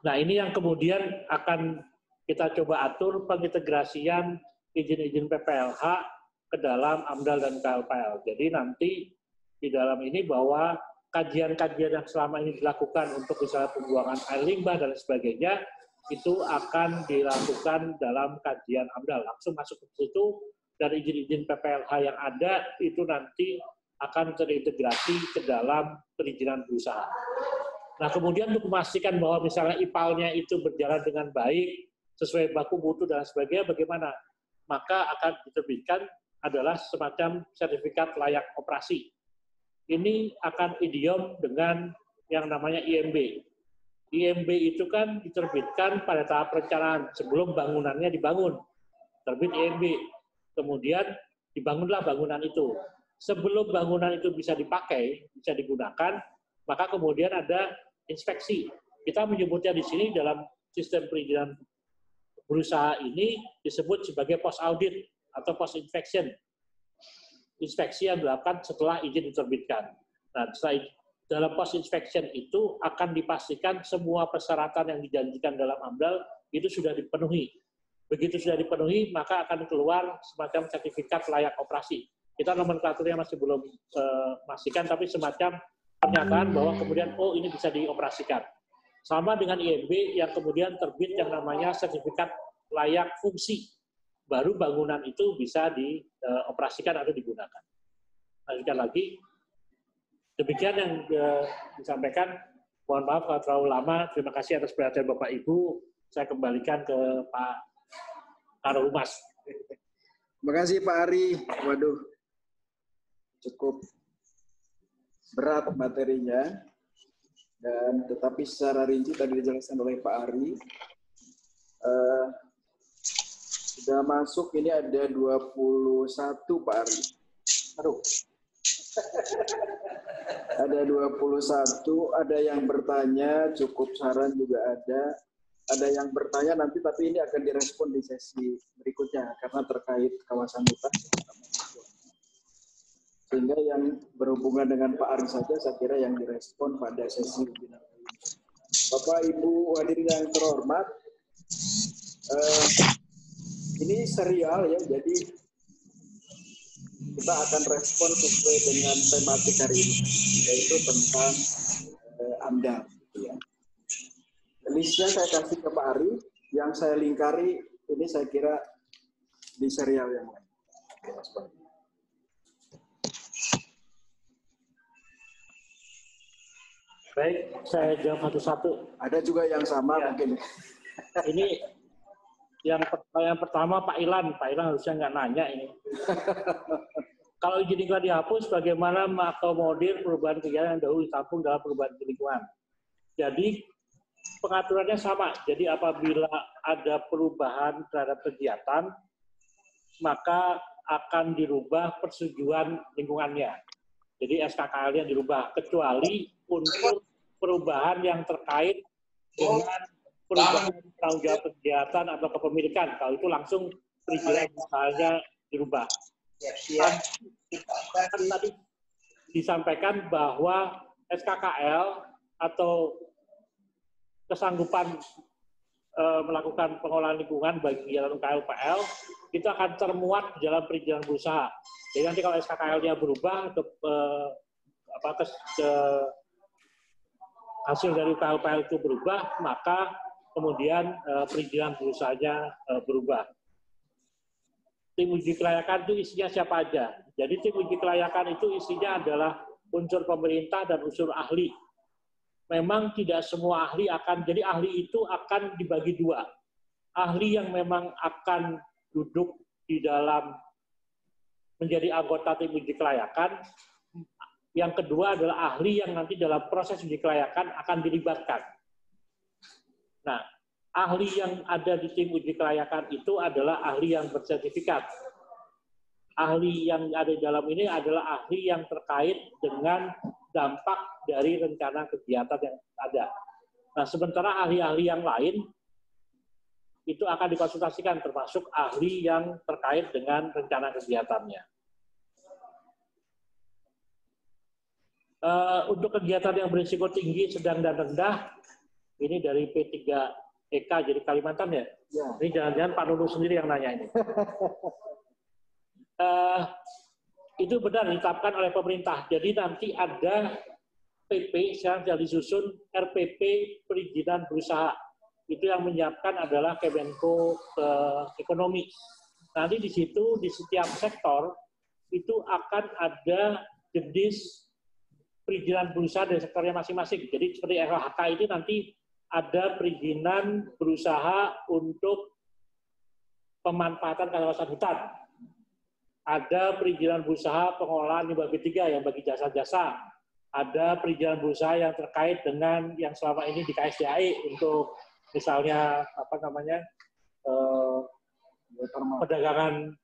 Nah, ini yang kemudian akan kita coba atur pengintegrasian izin-izin PPLH ke dalam AMDAL dan KLPL. Jadi nanti di dalam ini bahwa kajian-kajian yang selama ini dilakukan untuk misalnya pembuangan air limbah dan sebagainya, itu akan dilakukan dalam kajian AMDAL. Langsung masuk ke situ, dan izin-izin PPLH yang ada itu nanti akan terintegrasi ke dalam perizinan berusaha. Nah, kemudian untuk memastikan bahwa misalnya IPAL-nya itu berjalan dengan baik, sesuai baku mutu dan sebagainya, bagaimana? Maka akan diterbitkan adalah semacam sertifikat layak operasi. Ini akan idiom dengan yang namanya IMB. IMB itu kan diterbitkan pada tahap perencanaan, sebelum bangunannya dibangun. Terbit IMB. Kemudian dibangunlah bangunan itu. Sebelum bangunan itu bisa dipakai, bisa digunakan, maka kemudian ada inspeksi. Kita menyebutnya di sini dalam sistem perizinan berusaha ini disebut sebagai post audit atau post inspection. Inspeksi yang dilakukan setelah izin diterbitkan. Nah, dalam post inspection itu akan dipastikan semua persyaratan yang dijanjikan dalam AMDAL itu sudah dipenuhi. Begitu sudah dipenuhi, maka akan keluar semacam sertifikat layak operasi. Kita nomenklaturnya masih belum pastikan, tapi semacam pernyataan bahwa kemudian, oh ini bisa dioperasikan. Sama dengan IMB yang kemudian terbit yang namanya sertifikat layak fungsi. Baru bangunan itu bisa dioperasikan atau digunakan. Lanjutkan lagi. Demikian yang disampaikan. Mohon maaf kalau terlalu lama. Terima kasih atas perhatian Bapak Ibu. Saya kembalikan ke Pak Karo Humas. Terima kasih Pak Ari. Waduh, cukup berat materinya, dan tetapi secara rinci tadi dijelaskan oleh Pak Ari. Sudah masuk, ini ada 21 Pak Ari. Aduh. Ada 21, ada yang bertanya, cukup saran juga ada. Ada yang bertanya nanti, tapi ini akan direspon di sesi berikutnya, karena terkait kawasan hutan. Sehingga yang berhubungan dengan Pak Ari saja, saya kira yang direspon pada sesi webinar ini. Bapak, Ibu, hadirin yang terhormat, ini serial ya, jadi kita akan respon sesuai dengan tematik hari ini, yaitu tentang AMDAL. Ya. Listnya saya kasih ke Pak Ari, yang saya lingkari ini saya kira di serial yang lain. Baik, saya jawab satu-satu. Ada juga yang sama ya. Mungkin. Ini yang pertama Pak Ilan harusnya nggak nanya ini. Kalau izin lingkungan dihapus, bagaimana mengakomodir perubahan kegiatan yang dahulu ditampung dalam perubahan lingkungan? Jadi pengaturannya sama. Jadi apabila ada perubahan terhadap kegiatan, maka akan dirubah persetujuan lingkungannya. Jadi SKKL-nya dirubah, kecuali untuk perubahan yang terkait dengan perubahan tanggung jawab kegiatan atau kepemilikan. Kalau itu langsung perizinan usahanya dirubah. Kan tadi disampaikan bahwa SKKL atau kesanggupan melakukan pengolahan lingkungan bagi kegiatan KLPL itu akan termuat di dalam perizinan berusaha. Jadi nanti kalau SKKL-nya berubah hasil dari KLPL itu berubah, maka kemudian perizinan berusahanya berubah. Tim uji kelayakan itu isinya siapa aja? Jadi tim uji kelayakan itu isinya adalah unsur pemerintah dan unsur ahli. Memang tidak semua ahli jadi ahli itu akan dibagi dua. Ahli yang memang akan duduk di dalam menjadi anggota tim uji kelayakan. Yang kedua adalah ahli yang nanti dalam proses uji kelayakan akan dilibatkan. Nah, ahli yang ada di tim uji kelayakan itu adalah ahli yang bersertifikat. ahli yang ada di dalam ini adalah ahli yang terkait dengan dampak dari rencana kegiatan yang ada. Nah, sementara ahli-ahli yang lain itu akan dikonsultasikan, termasuk ahli yang terkait dengan rencana kegiatannya. Untuk kegiatan yang berisiko tinggi, sedang, dan rendah, ini dari P3EK, jadi Kalimantan ya? Ya. Ini jangan-jangan Pak Nunu sendiri yang nanya ini. Itu benar ditetapkan oleh pemerintah. Jadi nanti ada PP, sekarang sudah disusun RPP perizinan berusaha. Itu yang menyiapkan adalah Kemenko Ekonomi. Nanti di situ, di setiap sektor, itu akan ada jenis perizinan berusaha dari sektornya masing-masing. Jadi seperti LHK itu nanti ada perizinan berusaha untuk pemanfaatan kawasan hutan. Ada perizinan berusaha pengolahan limbah B3 yang bagi jasa-jasa. Ada perizinan berusaha yang terkait dengan yang selama ini di KSDAI untuk misalnya perdagangan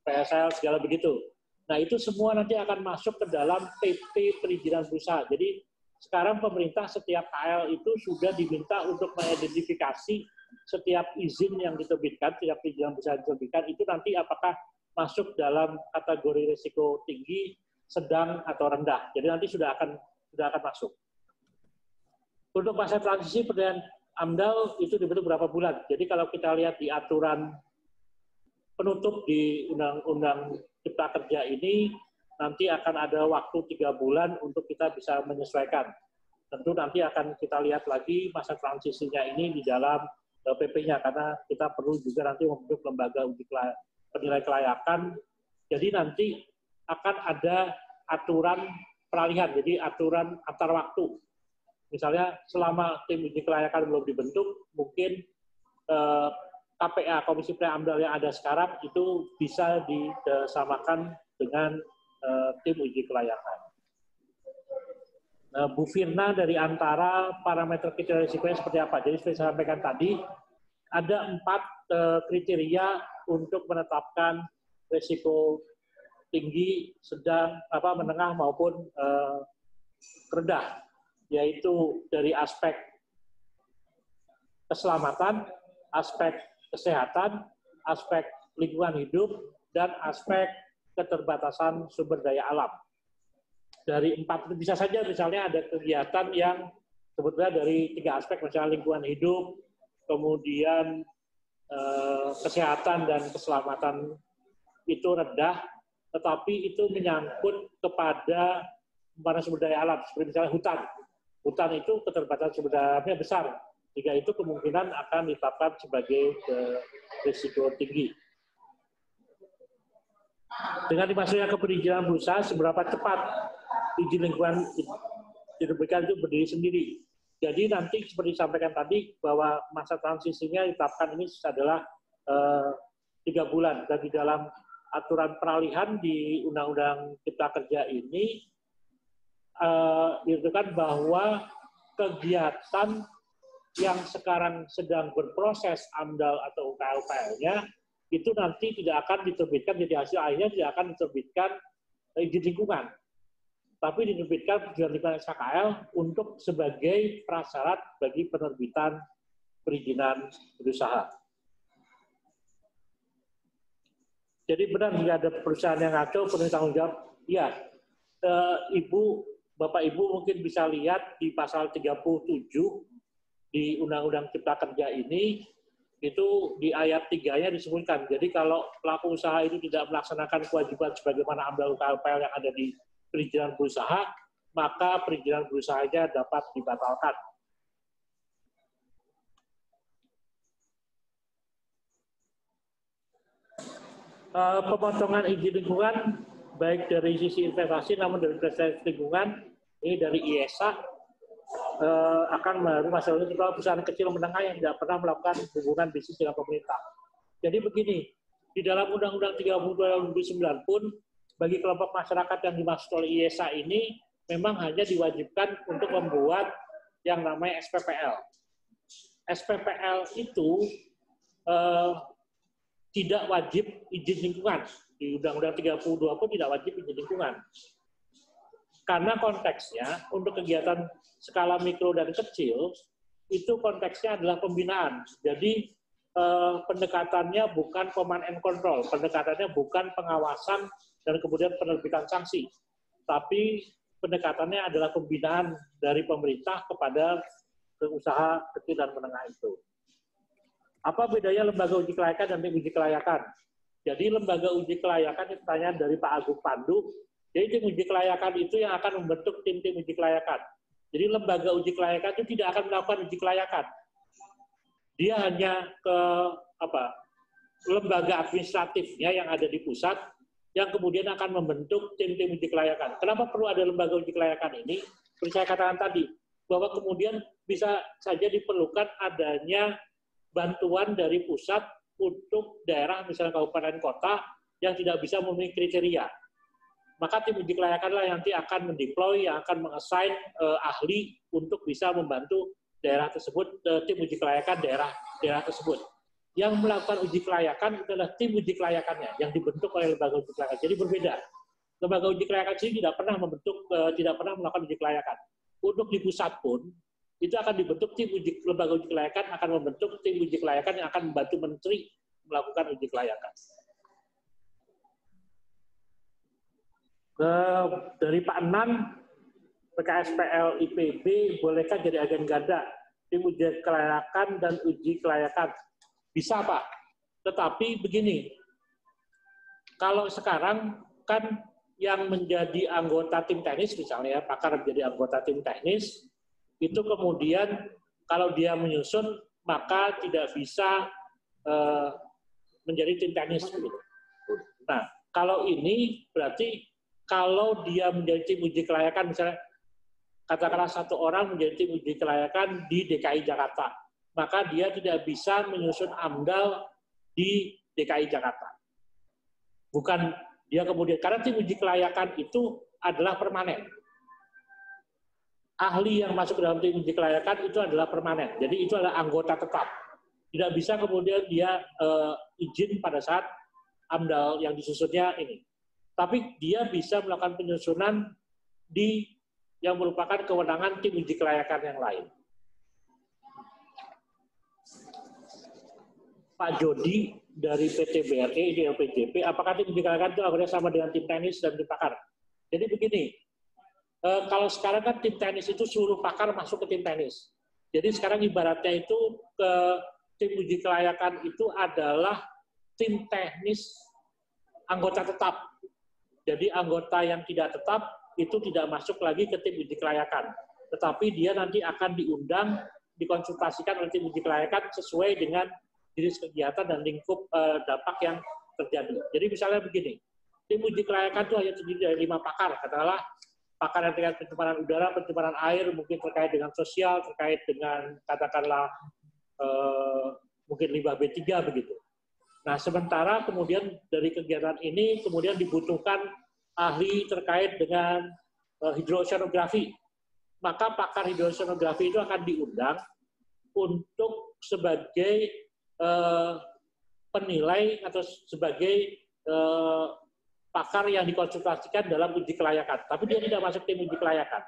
PSL segala begitu. Nah, itu semua nanti akan masuk ke dalam PP perizinan berusaha. Jadi sekarang pemerintah setiap KL itu sudah diminta untuk mengidentifikasi setiap izin yang diterbitkan, setiap perizinan berusaha yang diterbitkan, itu nanti apakah masuk dalam kategori risiko tinggi, sedang, atau rendah. Jadi nanti sudah akan masuk. Untuk masa transisi perdayaan AMDAL itu dibentuk berapa bulan. Jadi kalau kita lihat di aturan penutup di Undang-Undang Cipta Kerja ini, nanti akan ada waktu 3 bulan untuk kita bisa menyesuaikan. Tentu nanti akan kita lihat lagi masa transisinya ini di dalam PP-nya, karena kita perlu juga nanti membentuk lembaga penilai kelayakan. Jadi nanti akan ada aturan peralihan, jadi aturan antar waktu. Misalnya selama tim uji kelayakan belum dibentuk, mungkin KPA, Komisi Pre-AMDAL yang ada sekarang itu bisa disamakan dengan tim uji kelayakan. Bu Firna, dari antara parameter kriteria risikonya seperti apa? Jadi seperti saya sampaikan tadi, ada 4 kriteria untuk menetapkan risiko tinggi, sedang, menengah maupun rendah, yaitu dari aspek keselamatan, aspek kesehatan, aspek lingkungan hidup, dan aspek keterbatasan sumber daya alam. Dari 4 itu bisa saja misalnya ada kegiatan yang sebetulnya dari 3 aspek, misalnya lingkungan hidup, kemudian kesehatan dan keselamatan itu rendah, tetapi itu menyangkut kepada sumber daya alam, seperti misalnya hutan. Hutan itu keterbatasan sumber daya alamnya besar, jika itu kemungkinan akan ditetapkan sebagai risiko tinggi. Dengan dimasuknya ke perizinan berusaha, seberapa cepat izin lingkungan diberikan itu berdiri sendiri. Jadi nanti seperti disampaikan tadi, bahwa masa transisinya ditetapkan ini adalah 3 bulan. Dan di dalam aturan peralihan di Undang-Undang Cipta Kerja ini, ditentukan bahwa kegiatan yang sekarang sedang berproses AMDAL atau UKL-UKL-nya itu nanti tidak akan diterbitkan, jadi hasil akhirnya tidak akan diterbitkan izin lingkungan, tapi diterbitkan perizinan lingkungan SKKL untuk sebagai prasyarat bagi penerbitan perizinan berusaha. Jadi benar jika ada perusahaan yang ngaco, penuh tanggung jawab. Ya, Bapak Ibu mungkin bisa lihat di pasal 37 di Undang-Undang Cipta Kerja ini, itu di ayat 3-nya disebutkan. Jadi kalau pelaku usaha itu tidak melaksanakan kewajiban sebagaimana AMDAL UKL yang ada di perizinan berusaha, maka perizinan berusahanya dapat dibatalkan. Pemotongan izin lingkungan, baik dari sisi investasi, namun dari prestasi lingkungan, ini dari IESA, akan melalui masalah ini perusahaan kecil menengah yang tidak pernah melakukan hubungan bisnis dengan pemerintah. Jadi begini, di dalam Undang-Undang 30 2009 pun, bagi kelompok masyarakat yang dimaksud oleh IESA ini, memang hanya diwajibkan untuk membuat yang namanya SPPL. SPPL itu tidak wajib izin lingkungan. Di Undang-Undang 32 pun tidak wajib izin lingkungan. Karena konteksnya untuk kegiatan skala mikro dan kecil, itu konteksnya adalah pembinaan. Jadi pendekatannya bukan command and control, pendekatannya bukan pengawasan dan kemudian penerbitan sanksi, tapi pendekatannya adalah pembinaan dari pemerintah kepada usaha kecil dan menengah itu. Apa bedanya lembaga uji kelayakan dan tim uji kelayakan? Jadi lembaga uji kelayakan, itu pertanyaan dari Pak Agung Pandu, jadi tim uji kelayakan itu yang akan membentuk tim-tim uji kelayakan. Jadi lembaga uji kelayakan itu tidak akan melakukan uji kelayakan. Dia hanya ke lembaga administratifnya yang ada di pusat yang kemudian akan membentuk tim-tim uji kelayakan. Kenapa perlu ada lembaga uji kelayakan ini? Seperti saya katakan tadi, bahwa kemudian bisa saja diperlukan adanya bantuan dari pusat untuk daerah, misalnya kabupaten kota, yang tidak bisa memenuhi kriteria. Maka tim uji kelayakanlah yang nanti akan mendeploy, yang akan mengassign ahli untuk bisa membantu daerah tersebut, tim uji kelayakan daerah tersebut. Yang melakukan uji kelayakan itu adalah tim uji kelayakannya yang dibentuk oleh lembaga uji kelayakan. Jadi berbeda. Lembaga uji kelayakan sendiri tidak pernah tidak pernah melakukan uji kelayakan. Untuk di pusat pun itu akan dibentuk lembaga uji kelayakan akan membentuk tim uji kelayakan yang akan membantu menteri melakukan uji kelayakan. Dari Pak Nan, PKSPL IPB, bolehkah jadi agen ganda tim uji kelayakan dan uji kelayakan? Bisa, Pak. Tetapi begini, kalau sekarang kan yang menjadi anggota tim teknis, misalnya pakar menjadi anggota tim teknis, itu kemudian kalau dia menyusun, maka tidak bisa menjadi tim teknis. Nah, kalau ini berarti kalau dia menjadi tim uji kelayakan, misalnya katakanlah satu orang menjadi tim uji kelayakan di DKI Jakarta, maka dia tidak bisa menyusun AMDAL di DKI Jakarta. Bukan dia kemudian, karena tim uji kelayakan itu adalah permanen. Ahli yang masuk ke dalam tim uji kelayakan itu adalah permanen, jadi itu adalah anggota tetap. Tidak bisa kemudian dia izin pada saat AMDAL yang disusunnya ini. Tapi dia bisa melakukan penyusunan di yang merupakan kewenangan tim uji kelayakan yang lain. Pak Jody dari PT BRE di LPJP, apakah tim uji kelayakan itu akhirnya sama dengan tim teknis dan tim pakar? Jadi begini, kalau sekarang kan tim teknis itu seluruh pakar masuk ke tim teknis. Jadi sekarang ibaratnya itu ke tim uji kelayakan itu adalah tim teknis anggota tetap. Jadi anggota yang tidak tetap itu tidak masuk lagi ke tim uji kelayakan. Tetapi dia nanti akan diundang, dikonsultasikan oleh tim uji kelayakan sesuai dengan jenis kegiatan dan lingkup dampak yang terjadi. Jadi misalnya begini, tim uji kelayakan itu hanya terdiri dari 5 pakar, katakanlah pakar yang terkait pencemaran udara, pencemaran air, mungkin terkait dengan sosial, terkait dengan katakanlah mungkin limbah B3 begitu. Nah, sementara kemudian dari kegiatan ini kemudian dibutuhkan ahli terkait dengan hidrosonografi. Maka pakar hidrosonografi itu akan diundang untuk sebagai penilai atau sebagai pakar yang dikonsultasikan dalam uji kelayakan. Tapi dia tidak masuk tim uji kelayakan.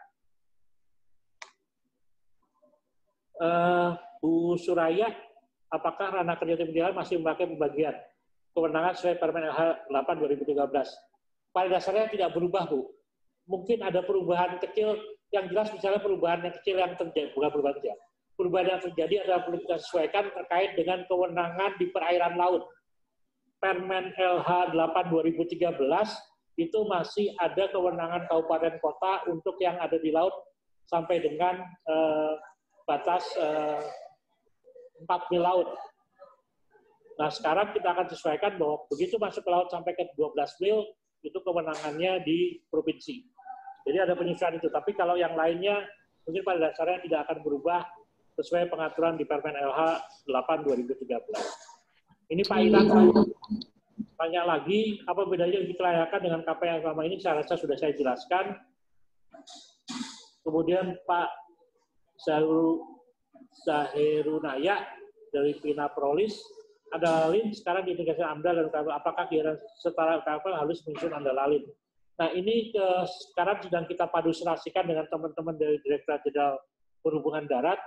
Bu Suraya, apakah ranah kerja tim uji kelayakan masih memakai pembagian kewenangan sesuai Permen LH 8/2013? Pada dasarnya tidak berubah, Bu. Mungkin ada perubahan kecil, yang jelas misalnya perubahan yang kecil yang terjadi, bukan perubahan kecil. Perubahan yang terjadi adalah perlu kita sesuaikan terkait dengan kewenangan di perairan laut. Permen LH 8/2013 itu masih ada kewenangan kabupaten kota untuk yang ada di laut sampai dengan batas 4 mil laut. Nah, sekarang kita akan sesuaikan bahwa begitu masuk ke laut sampai ke 12 mil, itu kewenangannya di provinsi. Jadi ada penyesuaian itu. Tapi kalau yang lainnya, mungkin pada dasarnya tidak akan berubah sesuai pengaturan di Permen LH 8/2013. Ini Pak Iran tanya lagi, apa bedanya uji kelayakan dengan KPA selama ini? Saya rasa sudah saya jelaskan. Kemudian Pak Zahirunaya dari Pina Prolis, Andal lalin sekarang diintegrasi AMDAL dan UKLPL, apakah kegiatan setara UKLPL harus menyusun andal lalin? Nah, ini sekarang sedang kita paduserasikan dengan teman-teman dari Direktorat Jenderal Perhubungan Darat.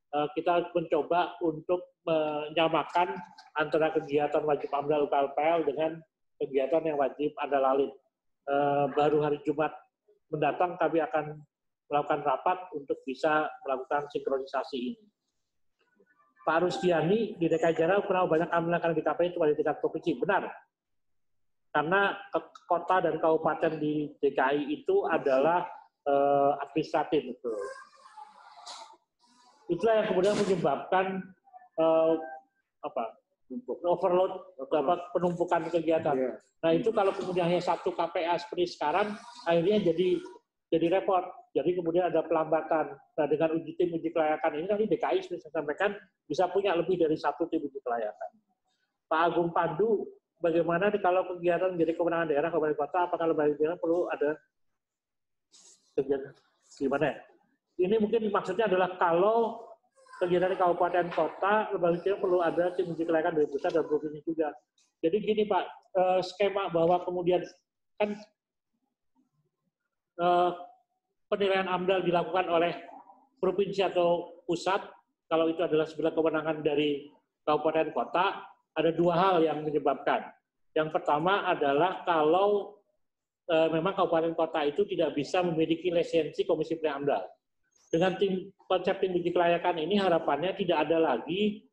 Kita mencoba untuk menyamakan antara kegiatan wajib AMDAL UKLPL dengan kegiatan yang wajib andal lalin. Baru hari Jumat mendatang kami akan melakukan rapat untuk bisa melakukan sinkronisasi ini. Pak Rusdiani di DKI Jakarta kenapa banyak amdalan di KPI cuma di tingkat provinsi? Benar. Karena kota dan kabupaten di DKI itu adalah administratif. Betul. Itulah yang kemudian menyebabkan overload, penumpukan kegiatan. Nah itu kalau kemudian hanya satu KPA seperti sekarang, akhirnya jadi repot. Jadi kemudian ada pelambatan. Nah dengan tim uji kelayakan ini nanti DKI seperti saya sampaikan bisa punya lebih dari satu tim uji kelayakan. Pak Agung Pandu, bagaimana kalau kegiatan menjadi kewenangan daerah kabupaten kota, apakah lembaga daerah perlu ada kegiatan gimana ya? Ini mungkin maksudnya adalah kalau kegiatan di kabupaten kota, lembaga daerah perlu ada tim uji kelayakan dari pusat dan provinsi juga. Jadi gini Pak, skema bahwa kemudian kan penilaian AMDAL dilakukan oleh provinsi atau pusat, kalau itu adalah sebelah kewenangan dari kabupaten kota, ada dua hal yang menyebabkan. Yang pertama adalah kalau memang kabupaten kota itu tidak bisa memiliki lisensi komisi penilaian AMDAL. Dengan konsep tim uji kelayakan ini harapannya tidak ada lagi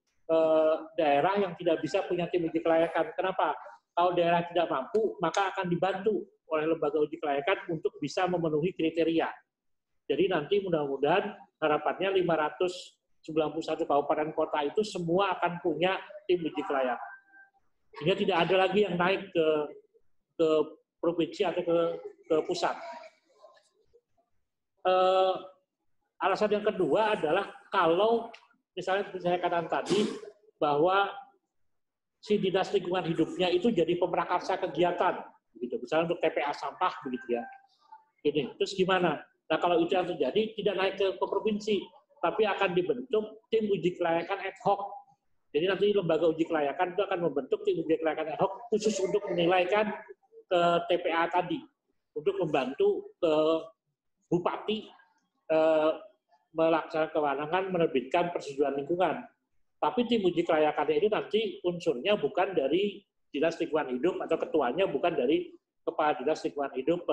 daerah yang tidak bisa punya tim uji kelayakan. Kenapa? Kalau daerah tidak mampu, maka akan dibantu oleh lembaga uji kelayakan untuk bisa memenuhi kriteria. Jadi nanti mudah-mudahan harapannya 591 kabupaten kota itu semua akan punya tim uji kelayakan. Sehingga tidak ada lagi yang naik ke provinsi atau ke pusat. Alasan yang kedua adalah kalau misalnya seperti saya katakan tadi bahwa si dinas lingkungan hidupnya itu jadi pemrakarsa kegiatan, begitu. Misalnya untuk TPA sampah, begitu ya. Ini terus gimana? Nah kalau itu yang terjadi tidak naik ke provinsi, tapi akan dibentuk tim uji kelayakan ad hoc. Jadi nanti lembaga uji kelayakan itu akan membentuk tim uji kelayakan ad hoc khusus untuk menilaikan ke TPA tadi, untuk membantu ke bupati melaksanakan kewenangan menerbitkan persetujuan lingkungan. Tapi tim uji kelayakan ini nanti unsurnya bukan dari dinas lingkungan hidup atau ketuanya bukan dari kepala dinas lingkungan hidup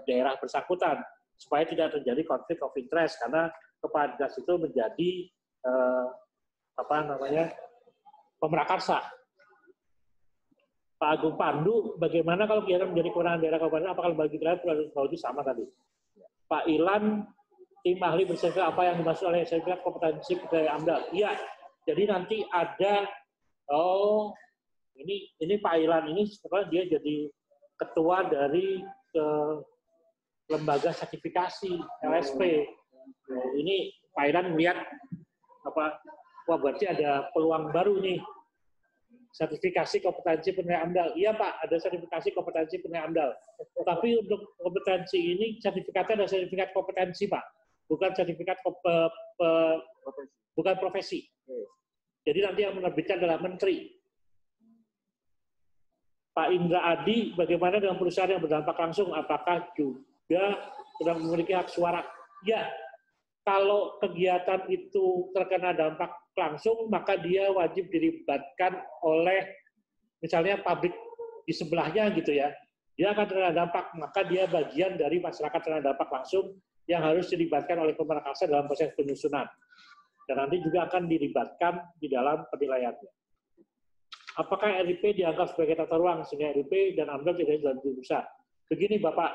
daerah bersangkutan, supaya tidak terjadi konflik of interest karena kepala dinas itu menjadi pemrakarsa. Pak Agung Pandu, bagaimana kalau kegiatan menjadi kewenangan daerah kabupaten, apakah lembaga kelayakan perlu sama tadi? Pak Ilan, tim ahli bersertifikat apa yang dimaksud oleh sertifikat kompetensi budaya AMDAL? Iya, jadi nanti ada, ini Pak Ilan ini sebenarnya dia jadi ketua dari lembaga sertifikasi LSP. Ini Pak Ilan melihat wah berarti ada peluang baru nih. Sertifikasi kompetensi penilaian AMDAL. Iya Pak, ada sertifikasi kompetensi penilaian AMDAL. Tapi untuk kompetensi ini sertifikatnya ada sertifikat kompetensi Pak, bukan sertifikat bukan profesi. Jadi nanti yang menerbitkan adalah menteri. Pak Indra Adi, bagaimana dengan perusahaan yang berdampak langsung? Apakah juga sudah memiliki hak suara? Ya, kalau kegiatan itu terkena dampak langsung, maka dia wajib dilibatkan oleh misalnya pabrik di sebelahnya gitu ya. Dia akan terkena dampak, maka dia bagian dari masyarakat terkena dampak langsung yang harus dilibatkan oleh pemrakarsa dalam proses penyusunan. Dan nanti juga akan dilibatkan di dalam penilaiannya. Apakah RIP dianggap sebagai tata ruang sehingga RIP dan AMDAL tidak dalam pusat? Begini Bapak,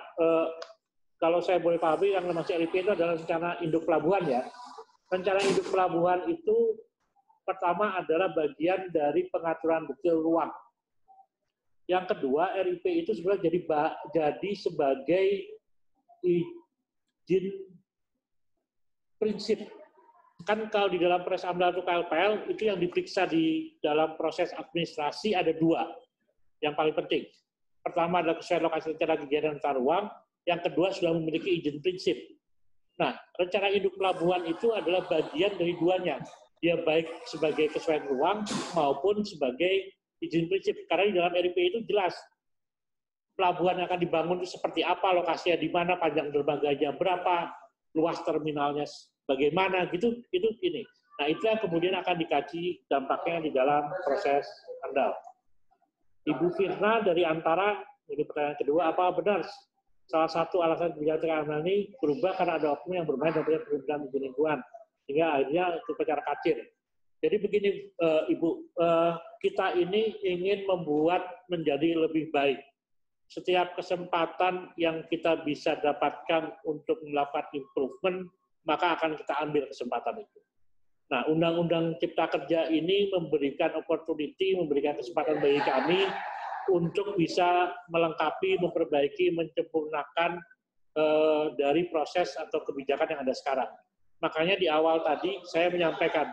kalau saya boleh pahami yang masuk RIP itu adalah rencana induk pelabuhan ya. Rencana induk pelabuhan itu pertama adalah bagian dari pengaturan detail ruang. Yang kedua, RIP itu sebenarnya jadi sebagai izin prinsip. Kan kalau di dalam proses AMDAL atau KLPL, itu yang diperiksa di dalam proses administrasi ada dua yang paling penting. Pertama adalah kesesuaian lokasi rencana kegiatan tata ruang, yang kedua sudah memiliki izin prinsip. Nah, rencana induk pelabuhan itu adalah bagian dari duanya. dia baik sebagai kesesuaian ruang maupun sebagai izin prinsip. Karena di dalam RIP itu jelas pelabuhan yang akan dibangun itu seperti apa, lokasinya di mana, panjang dermaganya berapa, luas terminalnya bagaimana, gitu itu ini. Nah, itu yang kemudian akan dikaji dampaknya di dalam proses AMDAL. Ibu Firna dari Antara, ini pertanyaan kedua, apa benar salah satu alasan kebijakan AMDAL ini berubah karena ada oknum yang bermain dan perhimpunan izin lingkungan, sehingga akhirnya upacara kacir. Jadi begini, Ibu, kita ini ingin membuat menjadi lebih baik. Setiap kesempatan yang kita bisa dapatkan untuk melakukan improvement, maka akan kita ambil kesempatan itu. Nah, Undang-Undang Cipta Kerja ini memberikan opportunity, memberikan kesempatan bagi kami untuk bisa melengkapi, memperbaiki, menyempurnakan dari proses atau kebijakan yang ada sekarang. Makanya di awal tadi saya menyampaikan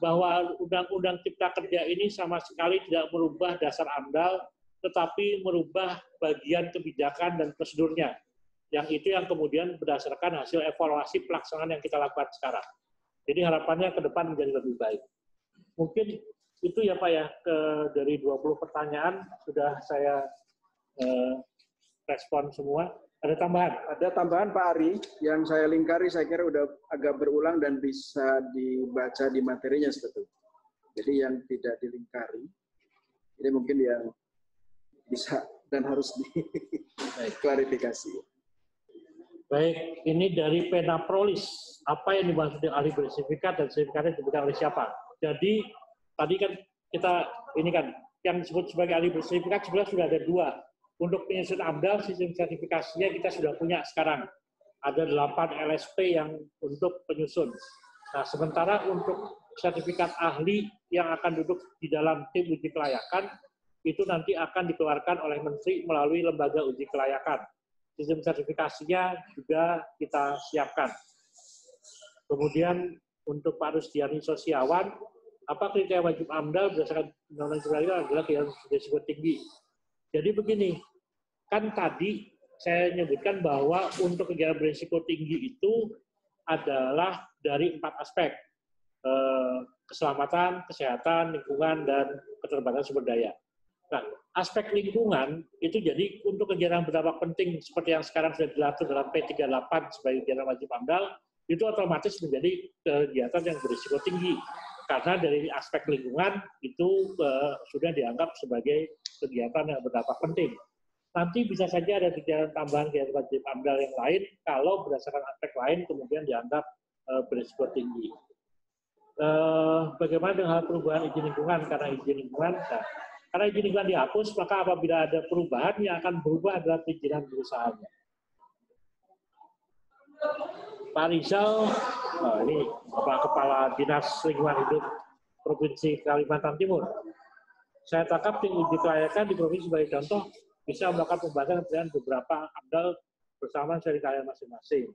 bahwa Undang-Undang Cipta Kerja ini sama sekali tidak merubah dasar AMDAL, tetapi merubah bagian kebijakan dan prosedurnya. Yang itu yang kemudian berdasarkan hasil evaluasi pelaksanaan yang kita lakukan sekarang. Jadi harapannya ke depan menjadi lebih baik. Mungkin itu ya Pak ya, dari 20 pertanyaan sudah saya respon semua. Ada tambahan? Ada tambahan Pak Ari, yang saya lingkari saya kira udah agak berulang dan bisa dibaca di materinya sebetulnya. Jadi yang tidak dilingkari, ini mungkin yang bisa dan harus diklarifikasi. Baik, ini dari Penaprolis. Apa yang dimaksud dengan ahli bersertifikat dan sertifikatnya diberikan oleh siapa? Jadi, tadi kan kita, ini kan, yang disebut sebagai ahli bersertifikat sebenarnya sudah ada 2. Untuk penyusunan AMDAL, sistem sertifikasinya kita sudah punya sekarang. Ada 8 LSP yang untuk penyusun. Nah, sementara untuk sertifikat ahli yang akan duduk di dalam tim uji kelayakan, itu nanti akan dikeluarkan oleh Menteri melalui lembaga uji kelayakan. Sistem sertifikasinya juga kita siapkan. Kemudian untuk Pak Rusdiani Sosiawan, apa kriteria wajib AMDAL berdasarkan Undang-Undang Cipta Kerja adalah yang berisiko tinggi. Jadi begini, kan tadi saya menyebutkan bahwa untuk kegiatan berisiko tinggi itu adalah dari 4 aspek. Keselamatan, kesehatan, lingkungan, dan keterbatasan sumber daya. Nah, aspek lingkungan itu jadi untuk kegiatan berdampak penting seperti yang sekarang sudah diatur dalam P38 sebagai kegiatan wajib AMDAL, itu otomatis menjadi kegiatan yang berisiko tinggi. Karena dari aspek lingkungan itu sudah dianggap sebagai kegiatan yang berdampak penting. Nanti bisa saja ada kegiatan tambahan kegiatan wajib AMDAL yang lain, kalau berdasarkan aspek lain kemudian dianggap berisiko tinggi. Bagaimana dengan hal perubahan izin lingkungan? Karena izin lingkungan, karena izin lingkungan dihapus, maka apabila ada perubahan yang akan berubah adalah perizinan perusahaannya. Pak Rizal, ini Bapak Kepala Dinas Lingkungan Hidup Provinsi Kalimantan Timur. Saya tangkap tim uji kelayakan di provinsi sebagai contoh bisa melakukan pembahasan dengan beberapa AMDAL bersama sertifikatnya masing-masing.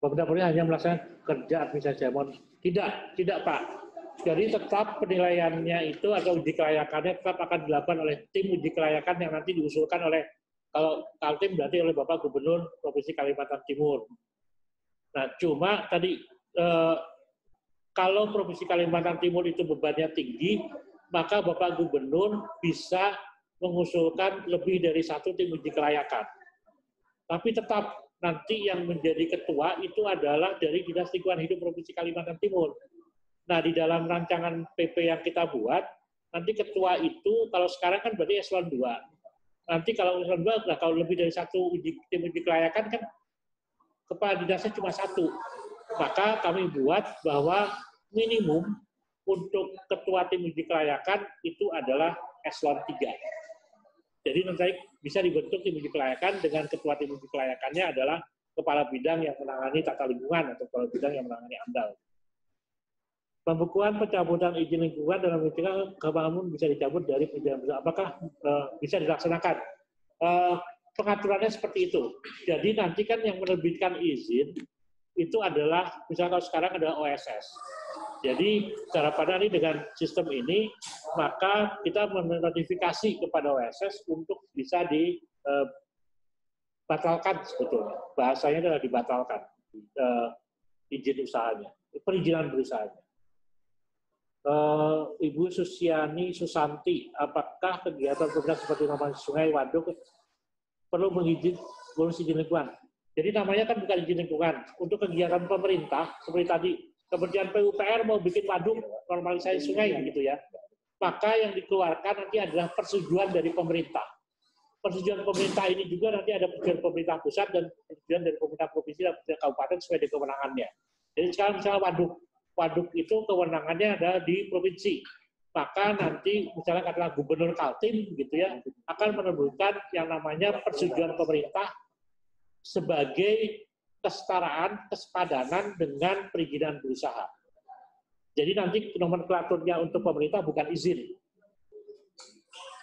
Pemerintah hanya melaksanakan kerja administrasi. Tidak Pak. Jadi tetap penilaiannya itu atau uji kelayakannya tetap akan dilakukan oleh tim uji kelayakan yang nanti diusulkan oleh, kalau Kaltim berarti oleh Bapak Gubernur Provinsi Kalimantan Timur. Nah, cuma tadi kalau Provinsi Kalimantan Timur itu bebannya tinggi, maka Bapak Gubernur bisa mengusulkan lebih dari 1 tim uji kelayakan. Tapi tetap nanti yang menjadi ketua itu adalah dari Dinas Lingkungan Hidup Provinsi Kalimantan Timur. Nah, di dalam rancangan PP yang kita buat, nanti ketua itu, kalau sekarang kan berarti eselon 2. Nanti kalau eselon 2, nah kalau lebih dari 1 tim uji kelayakan kan kepala dinasnya cuma 1. Maka kami buat bahwa minimum untuk ketua tim uji kelayakan itu adalah eselon 3. Jadi nanti bisa dibentuk tim uji kelayakan dengan ketua tim uji kelayakannya adalah kepala bidang yang menangani tata lingkungan atau kepala bidang yang menangani AMDAL. Pembukuan pencabutan izin lingkungan dalam mencegah kebangunan bisa dicabut dari perizinan. Apakah bisa dilaksanakan? Pengaturannya seperti itu. Jadi nanti kan yang menerbitkan izin itu adalah, misalnya kalau sekarang adalah OSS. Jadi cara pandang ini dengan sistem ini, maka kita menotifikasi kepada OSS untuk bisa dibatalkan sebetulnya. Bahasanya adalah dibatalkan. izin usahanya, perizinan berusahanya. Ibu Susiani Susanti, apakah kegiatan pemerintah seperti normalisasi sungai, waduk perlu ngurus izin lingkungan? Jadi namanya kan bukan izin lingkungan. Untuk kegiatan pemerintah seperti tadi, Kementerian PUPR mau bikin waduk normalisasi sungai gitu ya, maka yang dikeluarkan nanti adalah persetujuan dari pemerintah. Persetujuan pemerintah ini juga nanti ada persetujuan pemerintah pusat dan persetujuan dari pemerintah provinsi dan pemerintah kabupaten sesuai dengan kewenangannya. Jadi sekarang misalnya waduk itu kewenangannya ada di provinsi. Maka nanti misalnya katakanlah Gubernur Kaltim gitu ya akan menerbitkan yang namanya persetujuan pemerintah sebagai kesetaraan, kesepadanan dengan perizinan berusaha. Jadi nanti nomenklaturnya untuk pemerintah bukan izin,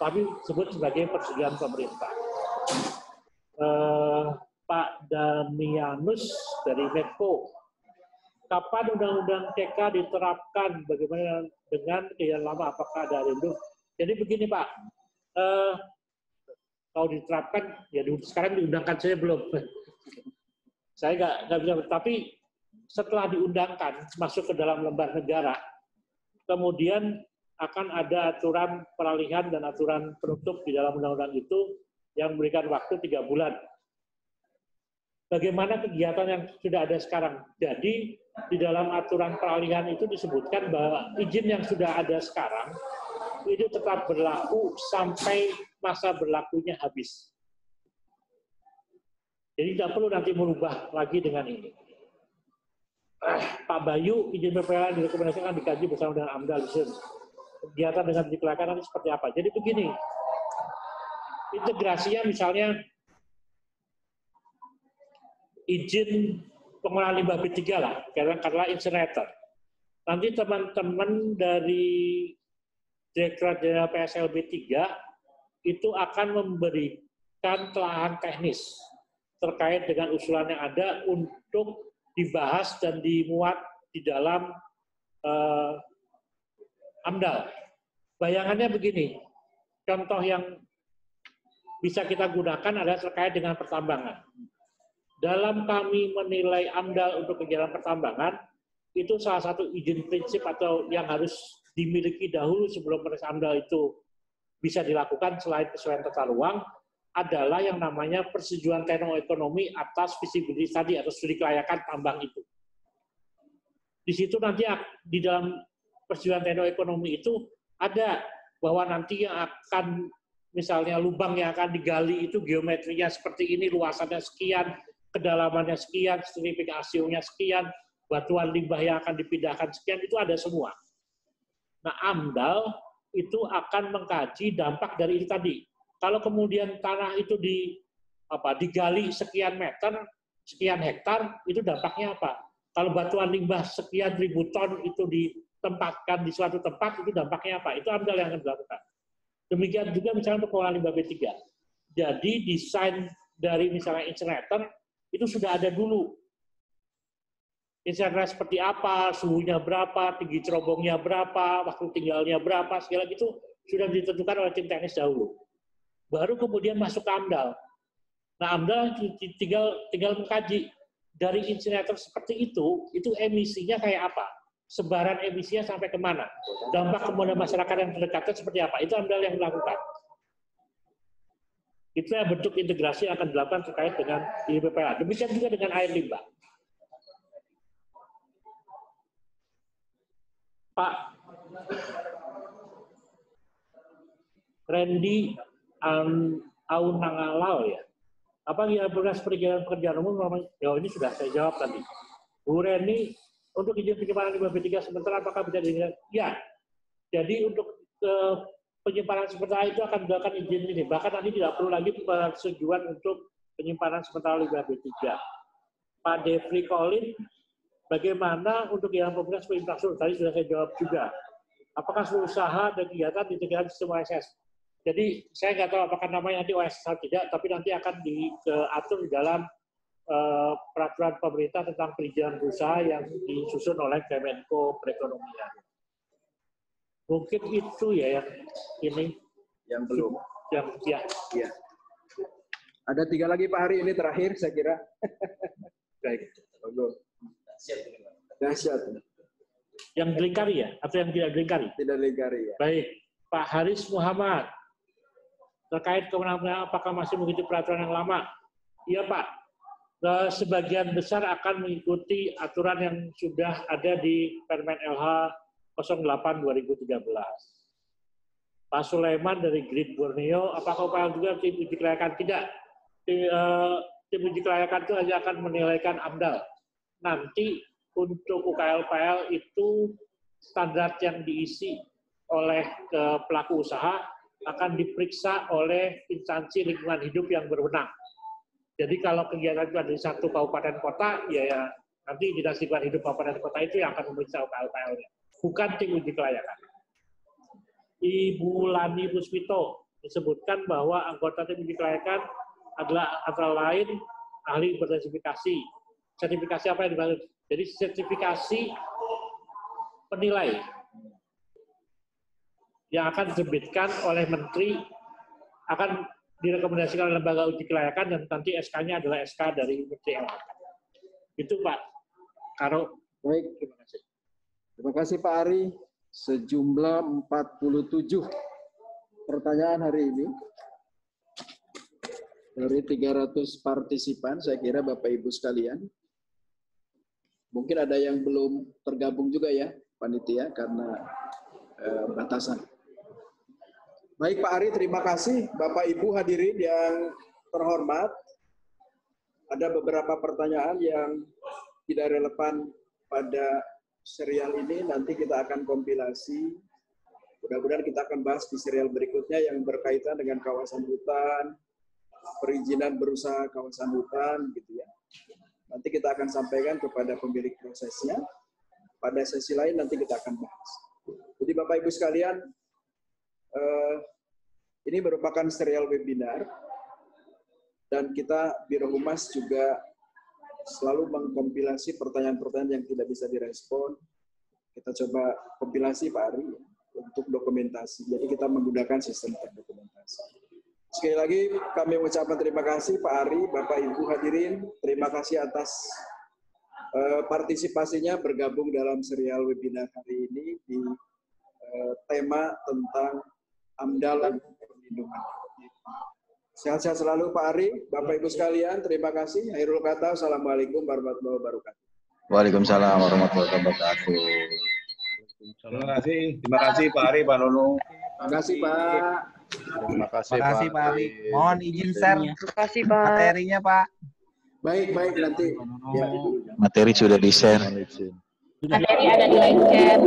tapi disebut sebagai persetujuan pemerintah. Pak Damianus dari Medco, kapan Undang-Undang TK diterapkan? Bagaimana dengan kegiatan lama? Apakah ada rindu? Jadi begini Pak, kalau diterapkan, ya sekarang diundangkan saya belum. Saya nggak bisa, tapi setelah diundangkan, masuk ke dalam lembar negara, kemudian akan ada aturan peralihan dan aturan penutup di dalam undang-undang itu yang memberikan waktu 3 bulan. Bagaimana kegiatan yang sudah ada sekarang? Jadi, di dalam aturan peralihan itu disebutkan bahwa izin yang sudah ada sekarang itu tetap berlaku sampai masa berlakunya habis. Jadi tidak perlu nanti merubah lagi dengan ini. Pak Bayu, izin PPLN direkomendasikan dikaji bersama dengan AMDAL. Kegiatan dengan dikelayakan nanti seperti apa? Jadi begini, integrasinya misalnya izin pengolahan limbah B3 lah, katakanlah incinerator. Nanti teman-teman dari Direktorat Jenderal PSLB 3 itu akan memberikan telahan teknis terkait dengan usulan yang ada untuk dibahas dan dimuat di dalam AMDAL. Bayangannya begini, contoh yang bisa kita gunakan adalah terkait dengan pertambangan. Dalam kami menilai AMDAL untuk kegiatan pertambangan, itu salah satu izin prinsip atau yang harus dimiliki dahulu sebelum proses AMDAL itu bisa dilakukan selain kesesuaian tata ruang, adalah yang namanya persetujuan tekno-ekonomi atas visibility tadi atau studi kelayakan tambang itu. Di situ nanti di dalam persetujuan tekno-ekonomi itu ada bahwa nanti yang akan misalnya lubang yang akan digali itu geometrinya seperti ini, luasannya sekian, kedalamannya sekian, stratifikasinya sekian, batuan limbah yang akan dipindahkan sekian, itu ada semua. Nah, AMDAL itu akan mengkaji dampak dari itu tadi. Kalau kemudian tanah itu digali sekian meter, sekian hektar, itu dampaknya apa? Kalau batuan limbah sekian ribu ton itu ditempatkan di suatu tempat, itu dampaknya apa? Itu AMDAL yang akan dilakukan. Demikian juga misalnya untuk pengolahan limbah B3. Jadi desain dari misalnya incinerator itu sudah ada dulu. Incinerator seperti apa, suhunya berapa, tinggi cerobongnya berapa, waktu tinggalnya berapa, segala itu sudah ditentukan oleh tim teknis dahulu. Baru kemudian masuk ke AMDAL. Nah, AMDAL tinggal mengkaji dari insinerator seperti itu emisinya kayak apa? Sebaran emisinya sampai kemana? Dampak kemudian masyarakat yang terdekatnya seperti apa? Itu AMDAL yang melakukan. Itu yang bentuk integrasi yang akan dilakukan terkait dengan IPPA. Demikian juga dengan air limbah. Pak Randy Aunangalal ya. Apa yang berkas perizinan pekerjaan umum? Ya ini sudah saya jawab tadi. Bu Reni, untuk izin penyimpanan limbah B3 sementara apakah bisa dilihat? Ya. Jadi untuk penyimpanan sementara itu akan dilakukan izin ini. Bahkan nanti tidak perlu lagi persetujuan untuk penyimpanan sementara limbah B3. Pak Devri Colin, bagaimana untuk yang pemerintah sebagai infrastruktur? Tadi sudah saya jawab juga. Apakah seluruh usaha dan kegiatan diintegrasi sistem OSS? Jadi saya nggak tahu apakah namanya nanti OSS atau tidak, tapi nanti akan diatur di dalam peraturan pemerintah tentang perizinan berusaha yang disusun oleh Kemenko Perekonomian. Mungkin itu ya yang ini. Yang belum. Yang ya. Ya. Ada 3 lagi Pak Hari, ini terakhir saya kira. Baik. Dahsyat. Yang dilingkari ya, atau yang tidak dilingkari? Tidak dilingkari ya. Baik, Pak Haris Muhammad. Terkait kewenangan apakah masih mengikuti peraturan yang lama? Iya Pak, sebagian besar akan mengikuti aturan yang sudah ada di Permen LH 08 2013. Pak Sulaiman dari Grid Borneo, apakah UKL juga tim uji kelayakan? Tidak. Tim uji kelayakan itu hanya akan menilaikan AMDAL. Nanti untuk UKL-UKL itu standar yang diisi oleh pelaku usaha akan diperiksa oleh instansi lingkungan hidup yang berwenang. Jadi kalau kegiatan itu ada di satu kabupaten kota, ya nanti Dinas Lingkungan Hidup kabupaten kota itu yang akan memeriksa UKL-UKL-nya, bukan tim uji kelayakan. Ibu Lani Puspito disebutkan bahwa anggota tim uji kelayakan adalah antara lain ahli bersertifikasi. Sertifikasi apa yang dimaksud? Jadi sertifikasi penilai yang akan diterbitkan oleh Menteri akan direkomendasikan oleh lembaga uji kelayakan dan nanti SK-nya adalah SK dari Menteri LHK. Itu Pak Karo. Baik, terima kasih. Terima kasih Pak Ari. Sejumlah 47 pertanyaan hari ini. Dari 300 partisipan, saya kira Bapak Ibu sekalian. Mungkin ada yang belum tergabung juga ya, panitia, karena batasan. Baik Pak Ari, terima kasih. Bapak Ibu hadirin yang terhormat, ada beberapa pertanyaan yang tidak relevan pada serial ini, nanti kita akan kompilasi. Mudah-mudahan kita akan bahas di serial berikutnya yang berkaitan dengan kawasan hutan, perizinan berusaha kawasan hutan, gitu ya. Nanti kita akan sampaikan kepada pemilik prosesnya. Pada sesi lain nanti kita akan bahas. Jadi Bapak Ibu sekalian, ini merupakan serial webinar, dan kita Biro Humas juga selalu mengkompilasi pertanyaan-pertanyaan yang tidak bisa direspon. Kita coba kompilasi Pak Ari untuk dokumentasi. Jadi kita menggunakan sistem terdokumentasi. Sekali lagi kami mengucapkan terima kasih Pak Ari, Bapak Ibu hadirin. Terima kasih atas partisipasinya bergabung dalam serial webinar hari ini di tema tentang AMDAL dan perlindungan. Sehat-sehat selalu Pak Ari, Bapak Ibu sekalian, terima kasih. Akhirul kata, Assalamualaikum warahmatullahi wabarakatuh. Waalaikumsalam warahmatullahi wabarakatuh. Terima kasih Pak Ari, Pak Nono. Terima kasih Pak. Terima kasih Pak Ari. Mohon izin share materinya Pak. Baik, nanti. Ya. Materi sudah di-share. Materi ada di live chat.